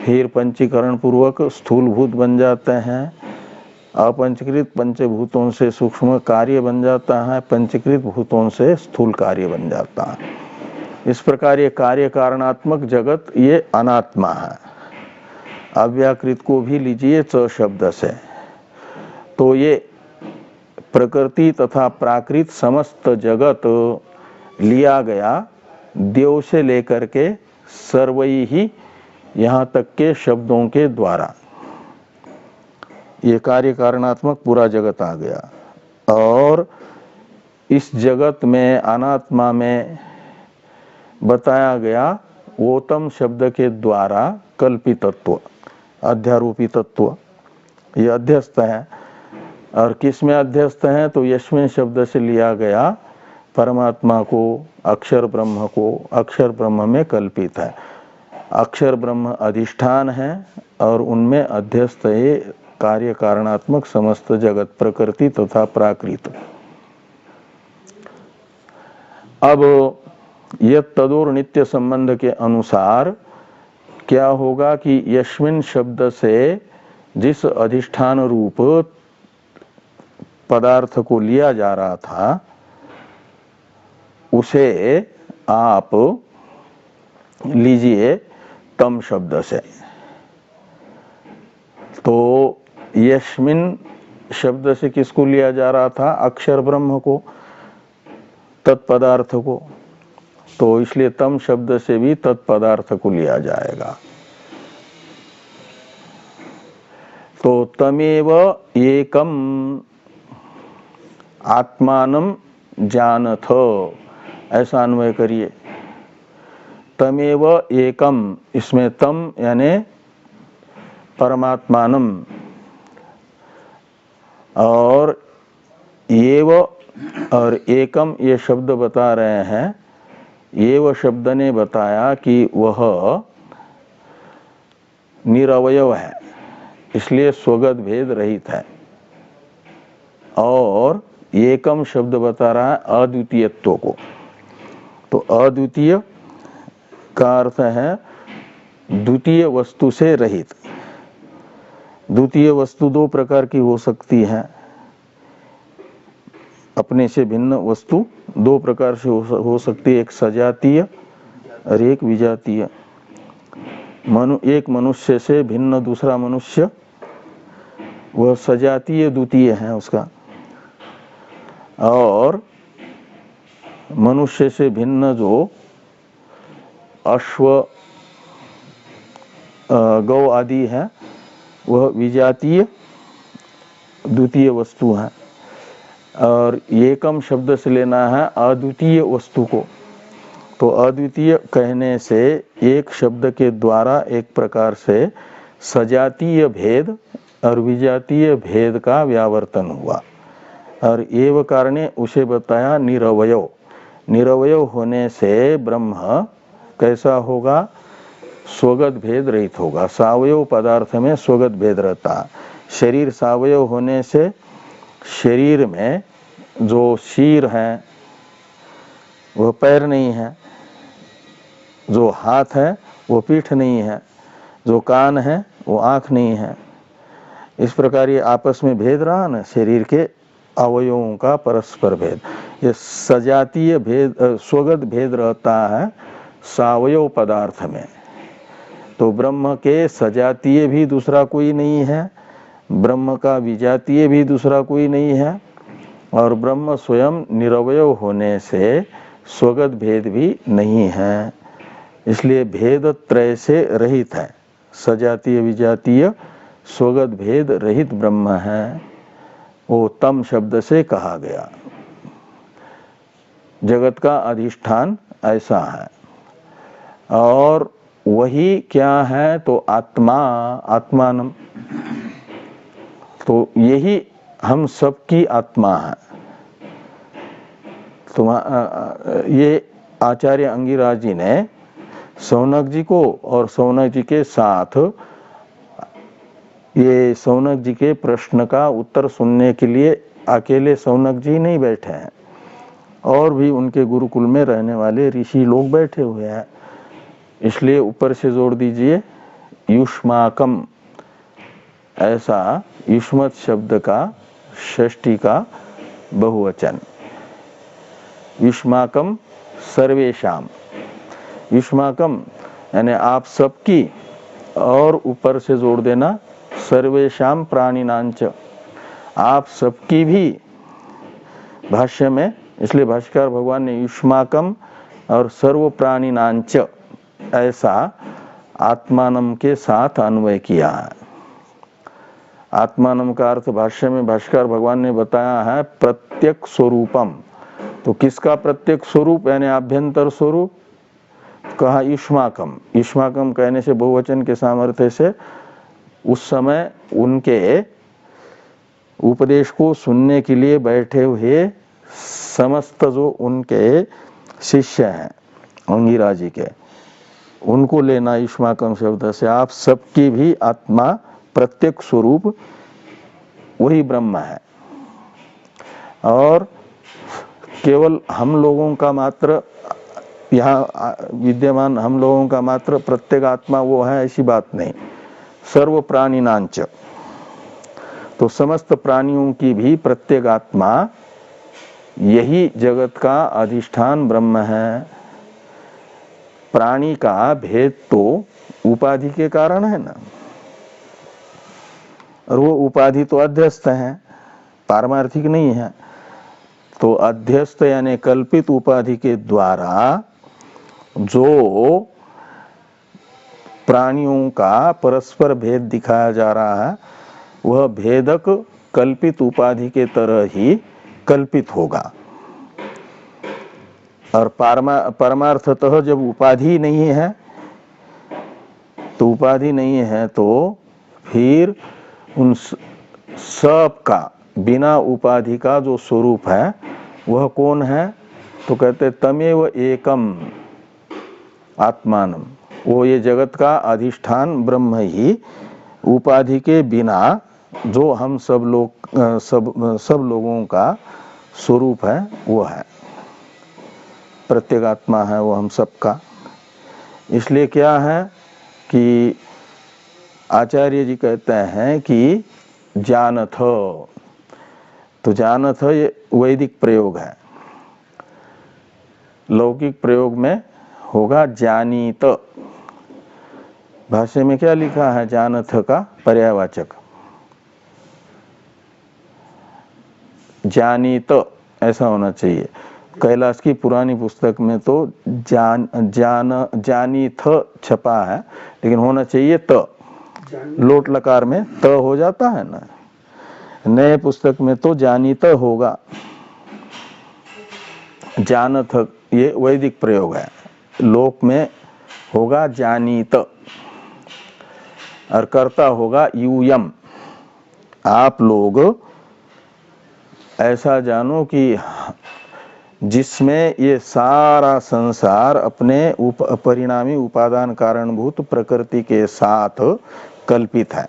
फिर पंचीकरण पूर्वक स्थूल भूत बन जाते हैं। अपंचीकृत पंचभूतों से सूक्ष्म कार्य बन जाता है, पंचीकृत भूतों से स्थूल कार्य बन जाता है। इस प्रकार ये कार्य कारणात्मक जगत ये अनात्मा है। अव्याकृत को भी लीजिए च शब्द से, तो ये प्रकृति तथा प्राकृत समस्त जगत लिया गया देव से लेकर के सर्वई ही यहाँ तक के शब्दों के द्वारा ये कार्य कारणात्मक पूरा जगत आ गया। और इस जगत में अनात्मा में बताया गया ओतम शब्द के द्वारा कल्पित तत्व, अध्यारोपी तत्व, ये अध्यस्त है। और किस में अध्यस्त है? तो यस्मिन शब्द से लिया गया परमात्मा को, अक्षर ब्रह्म को, अक्षर ब्रह्म में कल्पित है। अक्षर ब्रह्म अधिष्ठान है और उनमें अध्यस्त है कार्य कारणात्मक समस्त जगत, प्रकृति तथा प्राकृत। अब यह तदोर नित्य संबंध के अनुसार क्या होगा कि यस्मिन शब्द से जिस अधिष्ठान रूप पदार्थ को लिया जा रहा था उसे आप लीजिए तम शब्द से। तो यस्मिन शब्द से किसको लिया जा रहा था? अक्षर ब्रह्म को, तत्पदार्थ को। तो इसलिए तम शब्द से भी तत्पदार्थ को लिया जाएगा। तो तमेव एकम आत्मानं जानथ, ऐसा अन्वय करिए। तमेव एकम, इसमें तम यानी परमात्मानम, और एव और एकम ये शब्द बता रहे हैं। एव शब्द ने बताया कि वह निरवयव है, इसलिए स्वगत भेद रहित है। और एकम शब्द बता रहा है अद्वितीयत्व को। तो अद्वितीय का अर्थ है द्वितीय वस्तु से रहित। द्वितीय वस्तु दो प्रकार की हो सकती है, अपने से भिन्न वस्तु दो प्रकार से हो सकती है, एक सजातीय और एक विजातीय। एक मनुष्य से भिन्न दूसरा मनुष्य, वह सजातीय द्वितीय है उसका। और मनुष्य से भिन्न जो अश्व गौ आदि है, वह विजातीय द्वितीय वस्तु है। और एकम शब्द से लेना है अद्वितीय वस्तु को। तो अद्वितीय कहने से एक शब्द के द्वारा एक प्रकार से सजातीय भेद और विजातीय भेद का व्यावर्तन हुआ। और एव कारणे उसे बताया निरवयव। निरवयव होने से ब्रह्म कैसा होगा? स्वगत भेद रहित होगा। सावयव पदार्थ में स्वगत भेद रहता है। शरीर सावयव होने से शरीर में जो शीर है वह पैर नहीं है, जो हाथ है वो पीठ नहीं है, जो कान है वो आंख नहीं है। इस प्रकार ये आपस में भेद रहा ना, शरीर के अवयवों का परस्पर भेद। ये सजातीय भेद, स्वगत भेद रहता है सावयव पदार्थ में। तो ब्रह्म के सजातीय भी दूसरा कोई नहीं है, ब्रह्म का विजातीय भी दूसरा कोई नहीं है, और ब्रह्म स्वयं निरवय होने से स्वगत भेद भी नहीं है। इसलिए भेद त्रय से रहित है, सजातीय विजातीय स्वगत भेद रहित ब्रह्म है। वो तम शब्द से कहा गया। जगत का अधिष्ठान ऐसा है। और वही क्या है तो आत्मा, आत्मानम, तो यही हम सबकी आत्मा है। ये आचार्य अंगिराज जी ने सौनक जी को और सौनक जी के साथ ये सौनक जी के प्रश्न का उत्तर सुनने के लिए अकेले सौनक जी नहीं बैठे हैं, और भी उनके गुरुकुल में रहने वाले ऋषि लोग बैठे हुए हैं। इसलिए ऊपर से जोड़ दीजिए युष्माकम, ऐसा युष्मत शब्द का षष्ठी का बहुवचन, युष्माकम सर्वेशाम। युष्माकम यानी आप सबकी, और ऊपर से जोड़ देना सर्वेशाम प्राणिनांच, आप सबकी भी। भाष्य में इसलिए भाष्यकार भगवान ने युष्माकम और सर्व प्राणिनांच ऐसा आत्मानम के साथ अन्वय किया है। आत्मानम का अर्थ भाष्य में भाष्यकार भगवान ने बताया है प्रत्यक स्वरूपम। तो किसका प्रत्यक स्वरूप यानी आभ्यंतर स्वरूप? कहा युष्माकम। युष्माकम कहने से बहुवचन के सामर्थ्य से उस समय उनके उपदेश को सुनने के लिए बैठे हुए समस्त जो उनके शिष्य हैं अंगिरा जी के, उनको लेना युष्माकम शब्द से। आप सबकी भी आत्मा प्रत्येक स्वरूप वही ब्रह्म है, और केवल हम लोगों का मात्र यहाँ विद्यमान, हम लोगों का मात्र प्रत्येक आत्मा वो है ऐसी बात नहीं। सर्व प्राणिनांच, तो समस्त प्राणियों की भी प्रत्येक आत्मा यही जगत का अधिष्ठान ब्रह्म है। प्राणी का भेद तो उपाधि के कारण है ना, और वो उपाधि तो अध्यस्त है, पारमार्थिक नहीं है। तो अध्यस्त यानी कल्पित उपाधि के द्वारा जो प्राणियों का परस्पर भेद दिखाया जा रहा है, वह भेदक कल्पित उपाधि के तरह ही कल्पित होगा। और परमार्थतः जब उपाधि नहीं है, तो उपाधि नहीं है तो फिर उन सब का बिना उपाधि का जो स्वरूप है वह कौन है? तो कहते तमेव एकम आत्मानम, वो ये जगत का अधिष्ठान ब्रह्म ही उपाधि के बिना जो हम सब लोगों का स्वरूप है वो है, प्रत्येक आत्मा है वो हम सबका। इसलिए क्या है कि आचार्य जी कहते हैं कि जानथ, तो जानथ ये वैदिक प्रयोग है। लौकिक प्रयोग में होगा जानीत। भाष्य में क्या लिखा है जानथ का पर्यायवाचक? जानीत ऐसा होना चाहिए। कैलाश की पुरानी पुस्तक में तो जानीथ छपा है, लेकिन होना चाहिए त, लोट लकार में त हो जाता है ना। नए पुस्तक में तो जानीत होगा। जानथ ये वैदिक प्रयोग है, लोक में होगा जानीत, और कर्ता होगा यूयम। आप लोग ऐसा जानो कि जिसमें ये सारा संसार अपने परिणामी उपादान कारणभूत प्रकृति के साथ कल्पित है,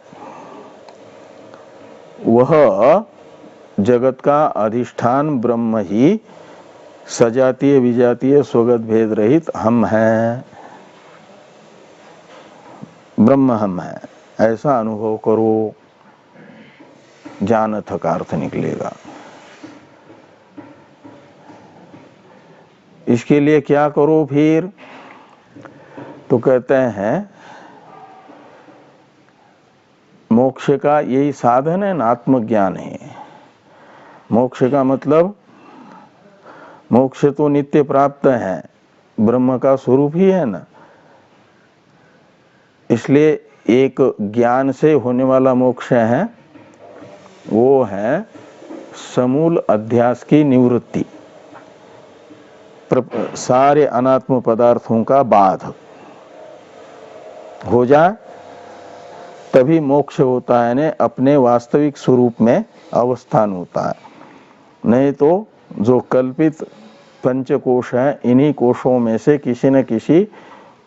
वह जगत का अधिष्ठान ब्रह्म ही सजातीय विजातीय स्वगत भेद रहित हम हैं, ब्रह्म हम हैं, ऐसा अनुभव करो। जानथ का अर्थ निकलेगा। इसके लिए क्या करो फिर? तो कहते हैं मोक्ष का यही साधन है ना, आत्मज्ञान है। मोक्ष का मतलब, मोक्ष तो नित्य प्राप्त है, ब्रह्म का स्वरूप ही है ना। इसलिए एक ज्ञान से होने वाला मोक्ष है, वो है समूल अध्यास की निवृत्ति, सारे अनात्म पदार्थों का बाध हो जाए तभी मोक्ष होता है, ने अपने वास्तविक स्वरूप में अवस्थान होता है। नहीं तो जो कल्पित पंचकोश है, इन्हीं कोशों में से किसी न किसी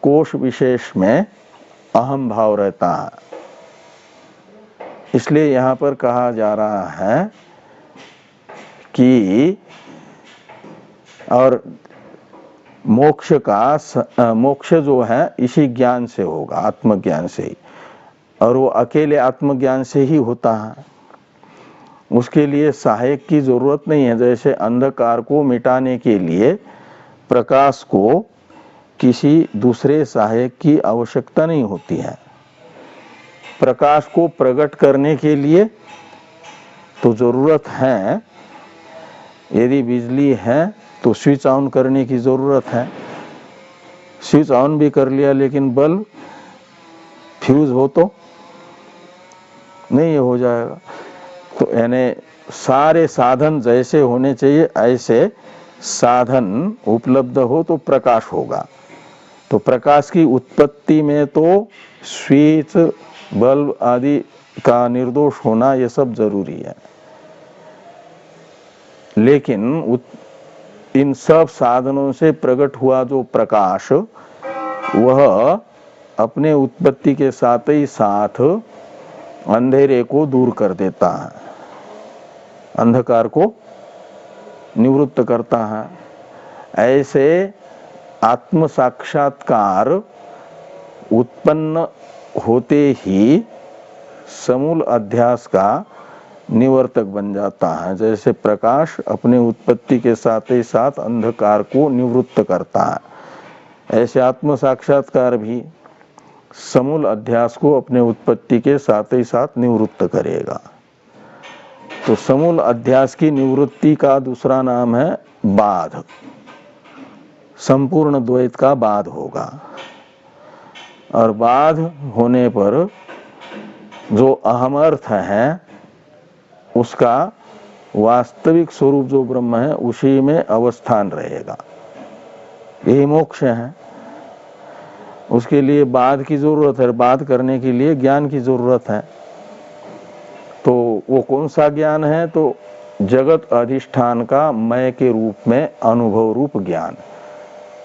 कोश विशेष में अहम भाव रहता है। इसलिए यहाँ पर कहा जा रहा है कि और मोक्ष जो है इसी ज्ञान से होगा, आत्मज्ञान से ही, और वो अकेले आत्मज्ञान से ही होता है। उसके लिए सहायक की जरूरत नहीं है। जैसे अंधकार को मिटाने के लिए प्रकाश को किसी दूसरे सहायक की आवश्यकता नहीं होती है। प्रकाश को प्रकट करने के लिए तो जरूरत है, यदि बिजली है तो स्विच ऑन करने की जरूरत है। स्विच ऑन भी कर लिया लेकिन बल्ब फ्यूज हो तो नहीं हो जाएगा। तो यानी सारे साधन जैसे होने चाहिए ऐसे साधन उपलब्ध हो तो प्रकाश होगा। तो प्रकाश की उत्पत्ति में तो स्विच, बल्ब आदि का निर्दोष होना ये सब जरूरी है। लेकिन इन सब साधनों से प्रकट हुआ जो प्रकाश, वह अपने उत्पत्ति के साथ ही साथ अंधेरे को दूर कर देता है, अंधकार को निवृत्त करता है। ऐसे आत्म साक्षात्कार उत्पन्न होते ही समूल अध्यास का निवर्तक बन जाता है। जैसे प्रकाश अपने उत्पत्ति के साथ ही साथ अंधकार को निवृत्त करता है, ऐसे आत्म साक्षात्कार भी समूल अध्यास को अपने उत्पत्ति के साथ ही साथ निवृत्त करेगा। तो समूल अध्यास की निवृत्ति का दूसरा नाम है बाध। संपूर्ण द्वैत का बाध होगा। और बाध होने पर जो अहमर्थ है उसका वास्तविक स्वरूप जो ब्रह्म है उसी में अवस्थान रहेगा। यही मोक्ष है। उसके लिए बाध की जरूरत है, बाध करने के लिए ज्ञान की जरूरत है। तो वो कौन सा ज्ञान है? तो जगत अधिष्ठान का मय के रूप में अनुभव रूप ज्ञान,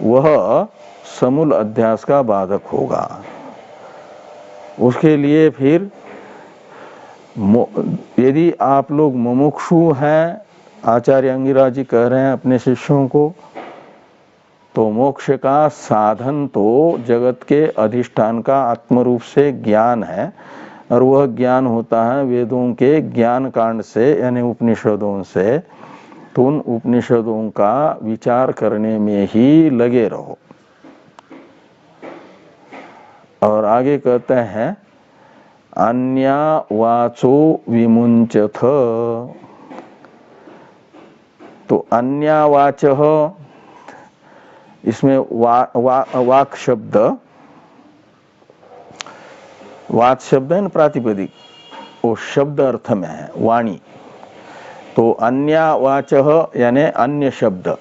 वह समूल अध्यास का बाधक होगा। उसके लिए फिर यदि आप लोग मुमुक्षु हैं, आचार्य अंगिरा जी कह रहे हैं अपने शिष्यों को, तो मोक्ष का साधन तो जगत के अधिष्ठान का आत्मरूप से ज्ञान है, और वह ज्ञान होता है वेदों के ज्ञान कांड से, यानी उपनिषदों से। तो उन उपनिषदों का विचार करने में ही लगे रहो। और आगे कहते हैं अन्या वाचो विमुंचथ। तो अन्या वाचः, इसमें वाक शब्द, वाच शब्द है ना प्रातिपदिक, वो शब्द अर्थ में है वाणी। तो अन्या वाचः यानी अन्य शब्द।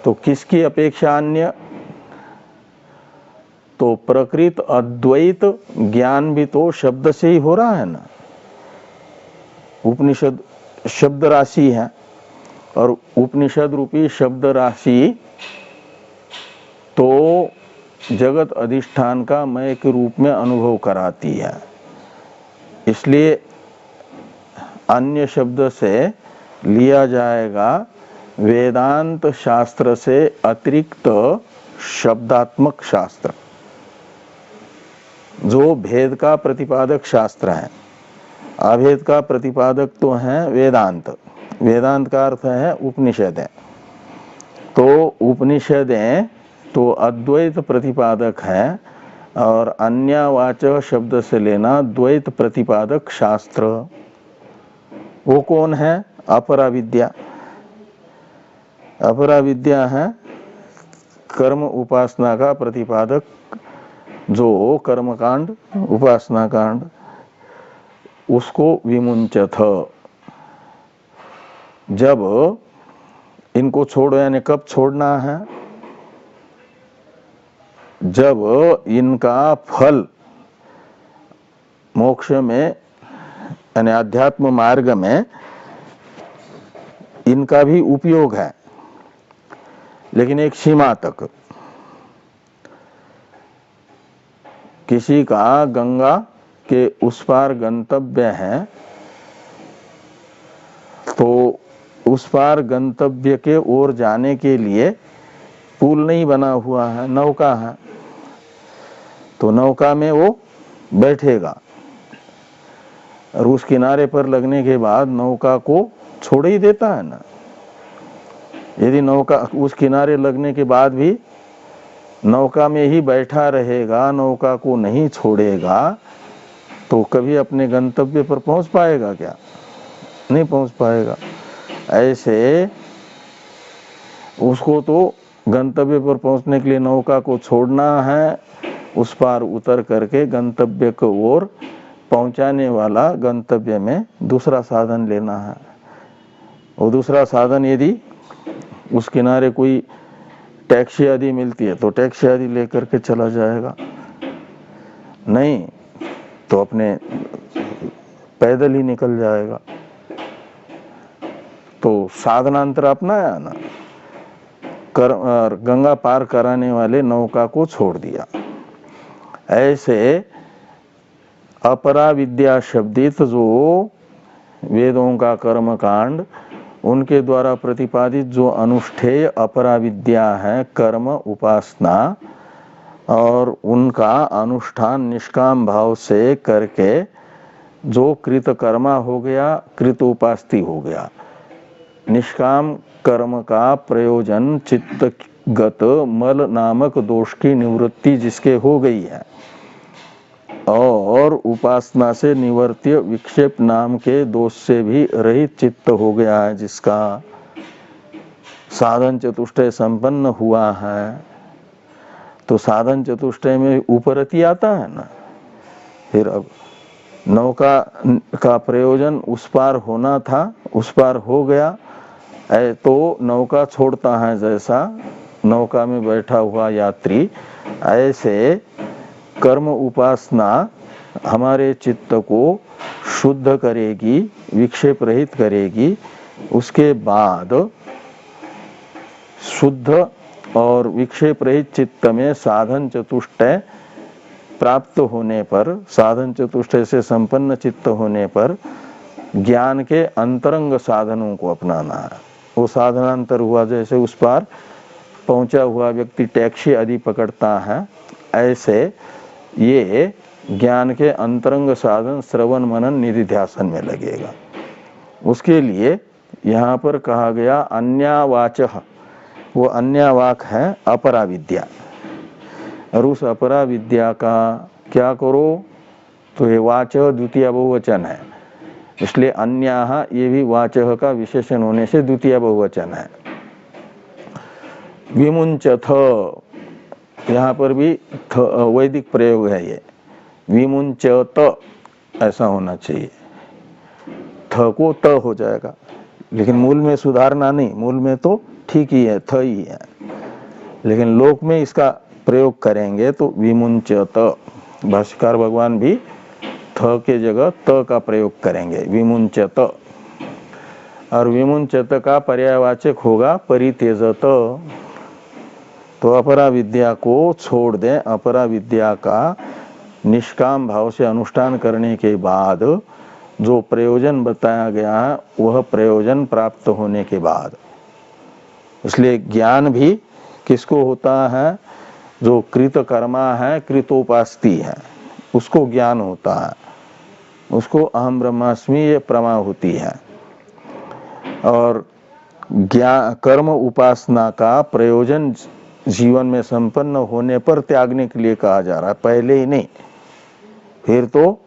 तो किसकी अपेक्षा अन्य? तो प्रकृत अद्वैत ज्ञान भी तो शब्द से ही हो रहा है ना। उपनिषद शब्द राशि है, और उपनिषद रूपी शब्द राशि तो जगत अधिष्ठान का मय के रूप में अनुभव कराती है। इसलिए अन्य शब्द से लिया जाएगा वेदांत शास्त्र से अतिरिक्त शब्दात्मक शास्त्र, जो भेद का प्रतिपादक शास्त्र है। अभेद का प्रतिपादक तो है वेदांत। वेदांत का अर्थ है उपनिषदें। तो उपनिषदें तो अद्वैत प्रतिपादक है, और अन्यवाच शब्द से लेना द्वैत प्रतिपादक शास्त्र। वो कौन है? अपरा विद्या। अपरा विद्या है कर्म उपासना का प्रतिपादक, जो कर्मकांड उपासना कांड, उसको विमुंचथ। जब इनको छोड़ो, यानी कब छोड़ना है? जब इनका फल मोक्ष में यानी अध्यात्म मार्ग में इनका भी उपयोग है, लेकिन एक सीमा तक। किसी का गंगा के उस पार गंतव्य है, तो उस पार गंतव्य के ओर जाने के लिए पुल नहीं बना हुआ है, नौका है, तो नौका में वो बैठेगा और उस किनारे पर लगने के बाद नौका को छोड़ ही देता है ना। यदि नौका उस किनारे लगने के बाद भी नौका में ही बैठा रहेगा, नौका को नहीं छोड़ेगा, तो कभी अपने गंतव्य पर पहुंच पाएगा क्या? नहीं पहुंच पाएगा। ऐसे उसको तो गंतव्य पर पहुंचने के लिए नौका को छोड़ना है, उस पार उतर करके गंतव्य को ओर पहुंचाने वाला गंतव्य में दूसरा साधन लेना है। वो दूसरा साधन यदि उस किनारे कोई टैक्सी आदि मिलती है तो टैक्सी आदि लेकर के चला जाएगा, नहीं तो अपने पैदल ही निकल जाएगा। तो साधनांतर अपनाया ना, गंगा पार कराने वाले नौका को छोड़ दिया। ऐसे अपरा विद्या शब्दित जो वेदों का कर्म कांड, उनके द्वारा प्रतिपादित जो अनुष्ठेय अपरा विद्या है, कर्म उपासना, और उनका अनुष्ठान निष्काम भाव से करके जो कृत कर्मा हो गया, कृत उपास्ति हो गया। निष्काम कर्म का प्रयोजन चित्तगत मल नामक दोष की निवृत्ति जिसके हो गई है, और उपासना से निवर्त्य विक्षेप नाम के दोष से भी रहित चित्त हो गया है, जिसका साधन चतुष्टय संपन्न हुआ है, तो साधन चतुष्टय में उपरति आता है ना। फिर अब नौका का प्रयोजन उस पार होना था, उस पार हो गया, तो नौका छोड़ता है जैसा नौका में बैठा हुआ यात्री, ऐसे कर्म उपासना हमारे चित्त को शुद्ध करेगी, विक्षेप रहित करेगी। उसके बाद शुद्ध और विक्षेप रहित चित्त में साधन चतुष्टय प्राप्त होने पर, साधन चतुष्टय से संपन्न चित्त होने पर ज्ञान के अंतरंग साधनों को अपनाना है। वो साधनांतर हुआ, जैसे उस पार पहुंचा हुआ व्यक्ति टैक्सी आदि पकड़ता है, ऐसे ये ज्ञान के अंतरंग साधन श्रवण मनन निधिध्यासन में लगेगा। उसके लिए यहाँ पर कहा गया अन्यवाचः, वो अन्यवाक है अपरा विद्या। और उस अपरा विद्या का क्या करो, तो ये वाच द्वितीय बहुवचन है, इसलिए अन्याः ये भी वाचः का विशेषण होने से द्वितीय बहुवचन है। विमुंचथ, यहाँ पर भी वैदिक प्रयोग है, ये विमुंचत ऐसा होना चाहिए, थ को त हो जाएगा, लेकिन मूल में सुधारना नहीं, मूल में तो ठीक ही है, थ ही है, लेकिन लोक में इसका प्रयोग करेंगे तो विमुंचत। भाष्यकार भगवान भी थ के जगह त का प्रयोग करेंगे, विमुंचत। और विमुंचत का पर्यायवाचक होगा परित्यजत। तो अपरा विद्या को छोड़ दें, अपरा विद्या का निष्काम भाव से अनुष्ठान करने के बाद जो प्रयोजन बताया गया है, वह प्रयोजन प्राप्त होने के बाद, इसलिए ज्ञान भी किसको होता है, जो कृत कर्मा है, कृतोपास्ति है, उसको ज्ञान होता है, उसको अहम ब्रह्मास्मि ये प्रमा होती है। और ज्ञान कर्म उपासना का प्रयोजन जीवन में संपन्न होने पर त्यागने के लिए कहा जा रहा है, पहले ही नहीं। फिर तो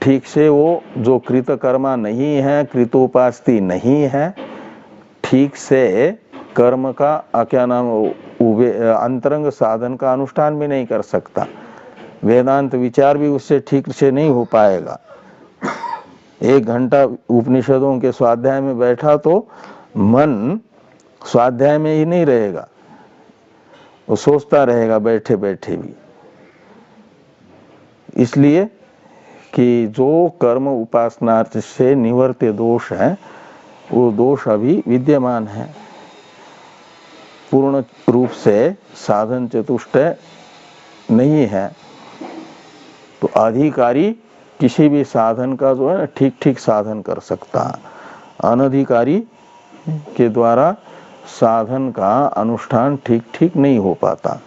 ठीक से वो जो कृतकर्मा नहीं है, कृतोपास्ती नहीं है, ठीक से कर्म का क्या नाम अंतरंग साधन का अनुष्ठान भी नहीं कर सकता, वेदांत विचार भी उससे ठीक से नहीं हो पाएगा। 1 घंटा उपनिषदों के स्वाध्याय में बैठा तो मन स्वाध्याय में ही नहीं रहेगा, वो सोचता रहेगा बैठे बैठे भी। इसलिए कि जो कर्म उपासना से निवर्त दोष है, वो दोष अभी विद्यमान है, पूर्ण रूप से साधन चतुष्टय नहीं है। तो अधिकारी किसी भी साधन का जो है ना ठीक ठीक साधन कर सकता है, अनधिकारी के द्वारा साधन का अनुष्ठान ठीक ठीक नहीं हो पाता।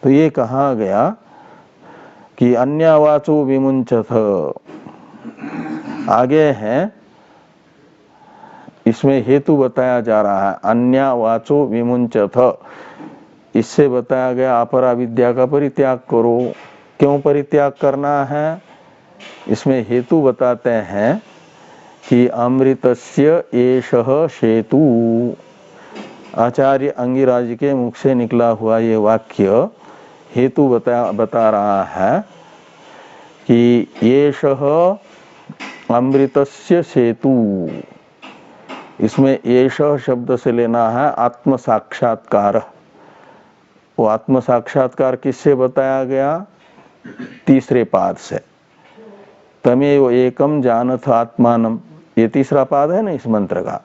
तो ये कहा गया कि अन्यवाचो विमुंचथ, आगे है इसमें हेतु बताया जा रहा है, अन्यवाचो विमुंचथ। इससे बताया गया अपरा विद्या का परित्याग करो। क्यों परित्याग करना है? इसमें हेतु बताते हैं कि अमृतस्य एषः शेतु, आचार्य अंगिराज के मुख से निकला हुआ ये वाक्य हेतु बता रहा है कि एषः अमृतस्य सेतु। इसमें एषः शब्द से लेना है आत्म साक्षात्कार। वो आत्म साक्षात्कार किससे बताया गया? तीसरे पाद से, तमेव एकम जानथ आत्मानम, ये तीसरा पाद है ना इस मंत्र का।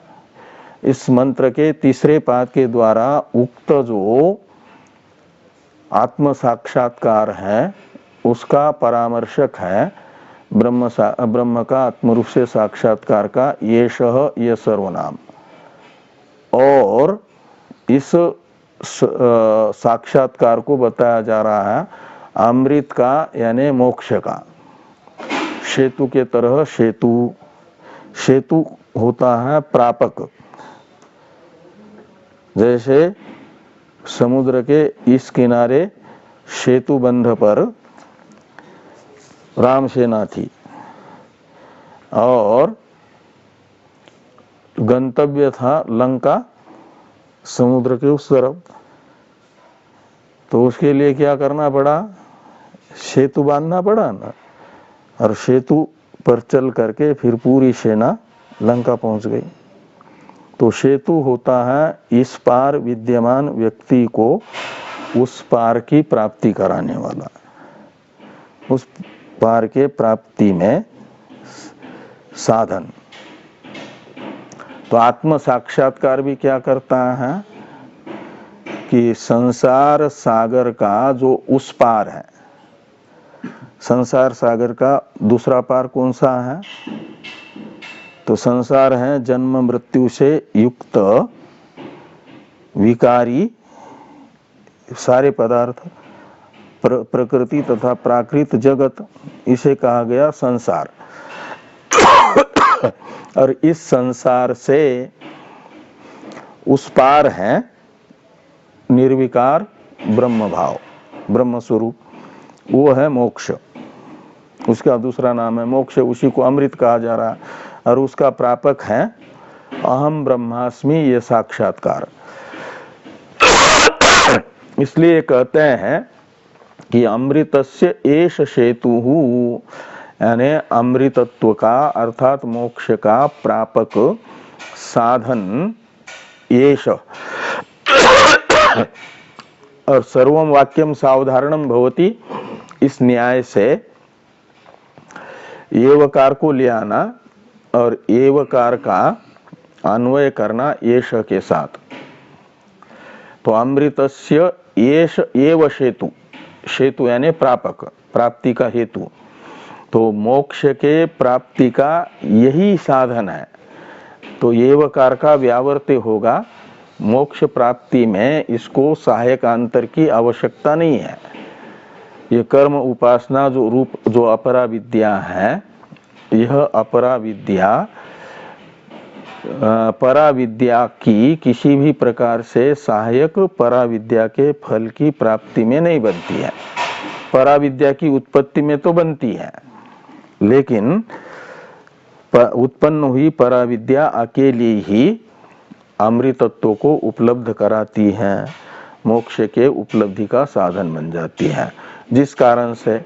इस मंत्र के तीसरे पाद के द्वारा उक्त जो आत्म साक्षात्कार है उसका परामर्शक है ब्रह्म का आत्मरूप से साक्षात्कार का येषः, ये सर्वनाम। और इस साक्षात्कार को बताया जा रहा है अमृत का यानी मोक्ष का। सेतु के तरह सेतु होता है प्रापक। जैसे समुद्र के इस किनारे सेतु बंध पर राम सेना थी और गंतव्य था लंका समुद्र के उस तरफ। तो उसके लिए क्या करना पड़ा? सेतु बांधना पड़ा ना, और सेतु पर चल करके फिर पूरी सेना लंका पहुंच गई। तो सेतु होता है इस पार विद्यमान व्यक्ति को उस पार की प्राप्ति कराने वाला, उस पार के प्राप्ति में साधन। तो आत्म साक्षात्कार भी क्या करता है कि संसार सागर का जो उस पार है, संसार सागर का दूसरा पार कौन सा है? तो संसार है जन्म मृत्यु से युक्त विकारी सारे पदार्थ, प्रकृति तथा प्राकृत जगत, इसे कहा गया संसार। और इस संसार से उस पार है निर्विकार ब्रह्म भाव, ब्रह्म स्वरूप, वो है मोक्ष। उसका दूसरा नाम है मोक्ष, उसी को अमृत कहा जा रहा है। और उसका प्रापक है अहम ब्रह्मास्मि, ये साक्षात्कार। इसलिए कहते हैं कि अमृतस्य एष सेतुः, यानी अमृतत्व का अर्थात मोक्ष का प्रापक साधन एष। और सर्वम वाक्यम सावधारणम भवति, इस न्याय से एवकार को ले आना और एवकार का अन्वय करना एष के साथ। तो अमृतस्य एष एव सेतु, सेतु यानी प्रापक, प्राप्ति का हेतु। तो मोक्ष के प्राप्ति का यही साधन है। तो एवकार का व्यावर्त्य होगा, मोक्ष प्राप्ति में इसको सहायकांतर की आवश्यकता नहीं है। ये कर्म उपासना जो रूप जो अपरा विद्या है, यह अपरा विद्या पराविद्या की किसी भी प्रकार से सहायक पराविद्या के फल की प्राप्ति में नहीं बनती है। पराविद्या की उत्पत्ति में तो बनती है, लेकिन उत्पन्न हुई पराविद्या अकेली ही अमृतत्व को उपलब्ध कराती है, मोक्ष के उपलब्धि का साधन बन जाती है। जिस कारण से,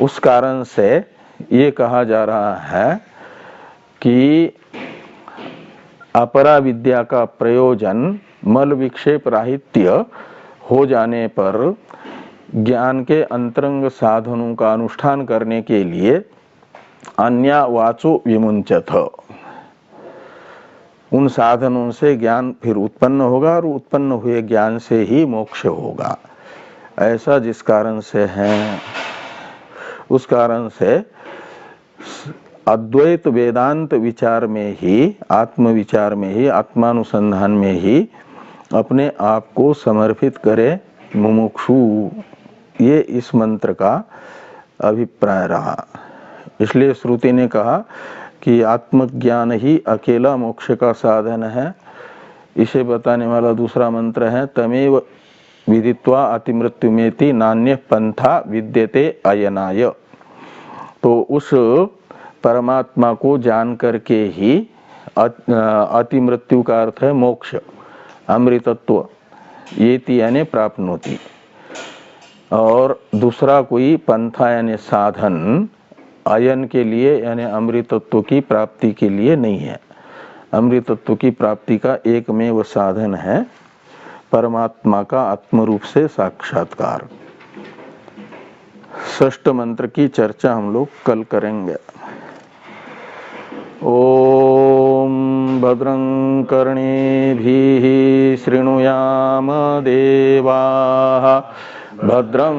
उस कारण से ये कहा जा रहा है कि अपरा विद्या का प्रयोजन मल विक्षेप राहित्य हो जाने पर ज्ञान के अंतरंग साधनों का अनुष्ठान करने के लिए अन्य वाचो विमुंचथ, उन साधनों से ज्ञान फिर उत्पन्न होगा और उत्पन्न हुए ज्ञान से ही मोक्ष होगा। ऐसा जिस कारण से है, उस कारण से अद्वैत वेदांत विचार में ही, आत्म विचार में ही, आत्मानुसंधान में ही अपने आप को समर्पित करे मुमुक्षु, ये इस मंत्र का अभिप्राय रहा। इसलिए श्रुति ने कहा कि आत्मज्ञान ही अकेला मोक्ष का साधन है। इसे बताने वाला दूसरा मंत्र है तमेव विदित्वा अतिमृत्युमेति नान्य पंथा विद्यते अयनाय। तो उस परमात्मा को जान करके ही अतिमृत्यु का अर्थ है मोक्ष, अमृतत्व, येति यानी प्राप्नोति। और दूसरा कोई पंथा यानी साधन अयन के लिए यानी अमृतत्व की प्राप्ति के लिए नहीं है। अमृतत्व की प्राप्ति का एकमेव साधन है परमात्मा का आत्मरूप से साक्षात्कार। षष्ठ मंत्र की चर्चा हम लोग कल करेंगे। ओम भद्रं कर्णेभिः शृणुयाम देवाः, भद्रं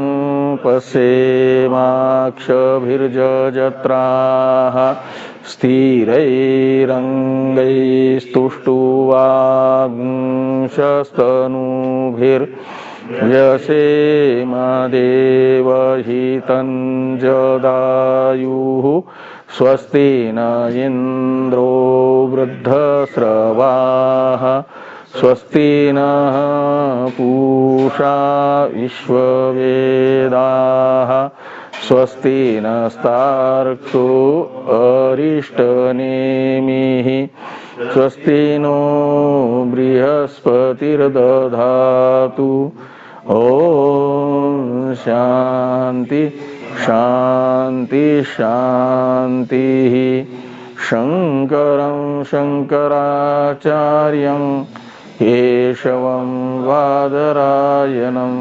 पश्येमाक्षभिर्यजत्राः, स्थिरैरङ्गैस्तुष्टुवांशस्तनूभिर्व्यसेम देवहितं जदायुः। स्वस्ति न इंद्रो वृद्धश्रवाः, स्वस्ति नः पूषा विश्ववेदाः, स्वस्ति नस्तार्क्ष्यो अरिष्टनेमिः, स्वस्ति नो बृहस्पतिर्दधातु। ॐ शान्ति शान्ति शान्तिः। शङ्करं शङ्कराचार्यं केशवं वादरायणं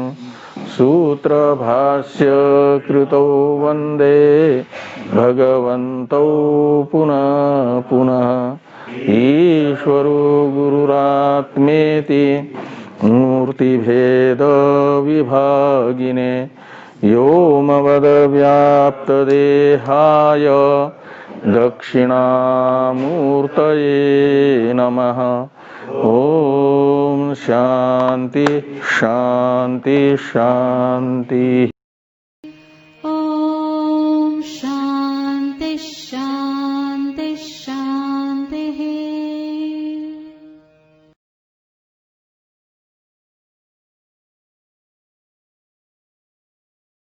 सूत्रभाष्य कृतो वन्दे भगवन्तौ पुनः पुनः। ईश्वरो गुरुरात्मेति मूर्तिभेद विभागिने व्योमवद्व्याप्तदेहाय दक्षिणामूर्तये नमः। ओम शांति शांति शांति।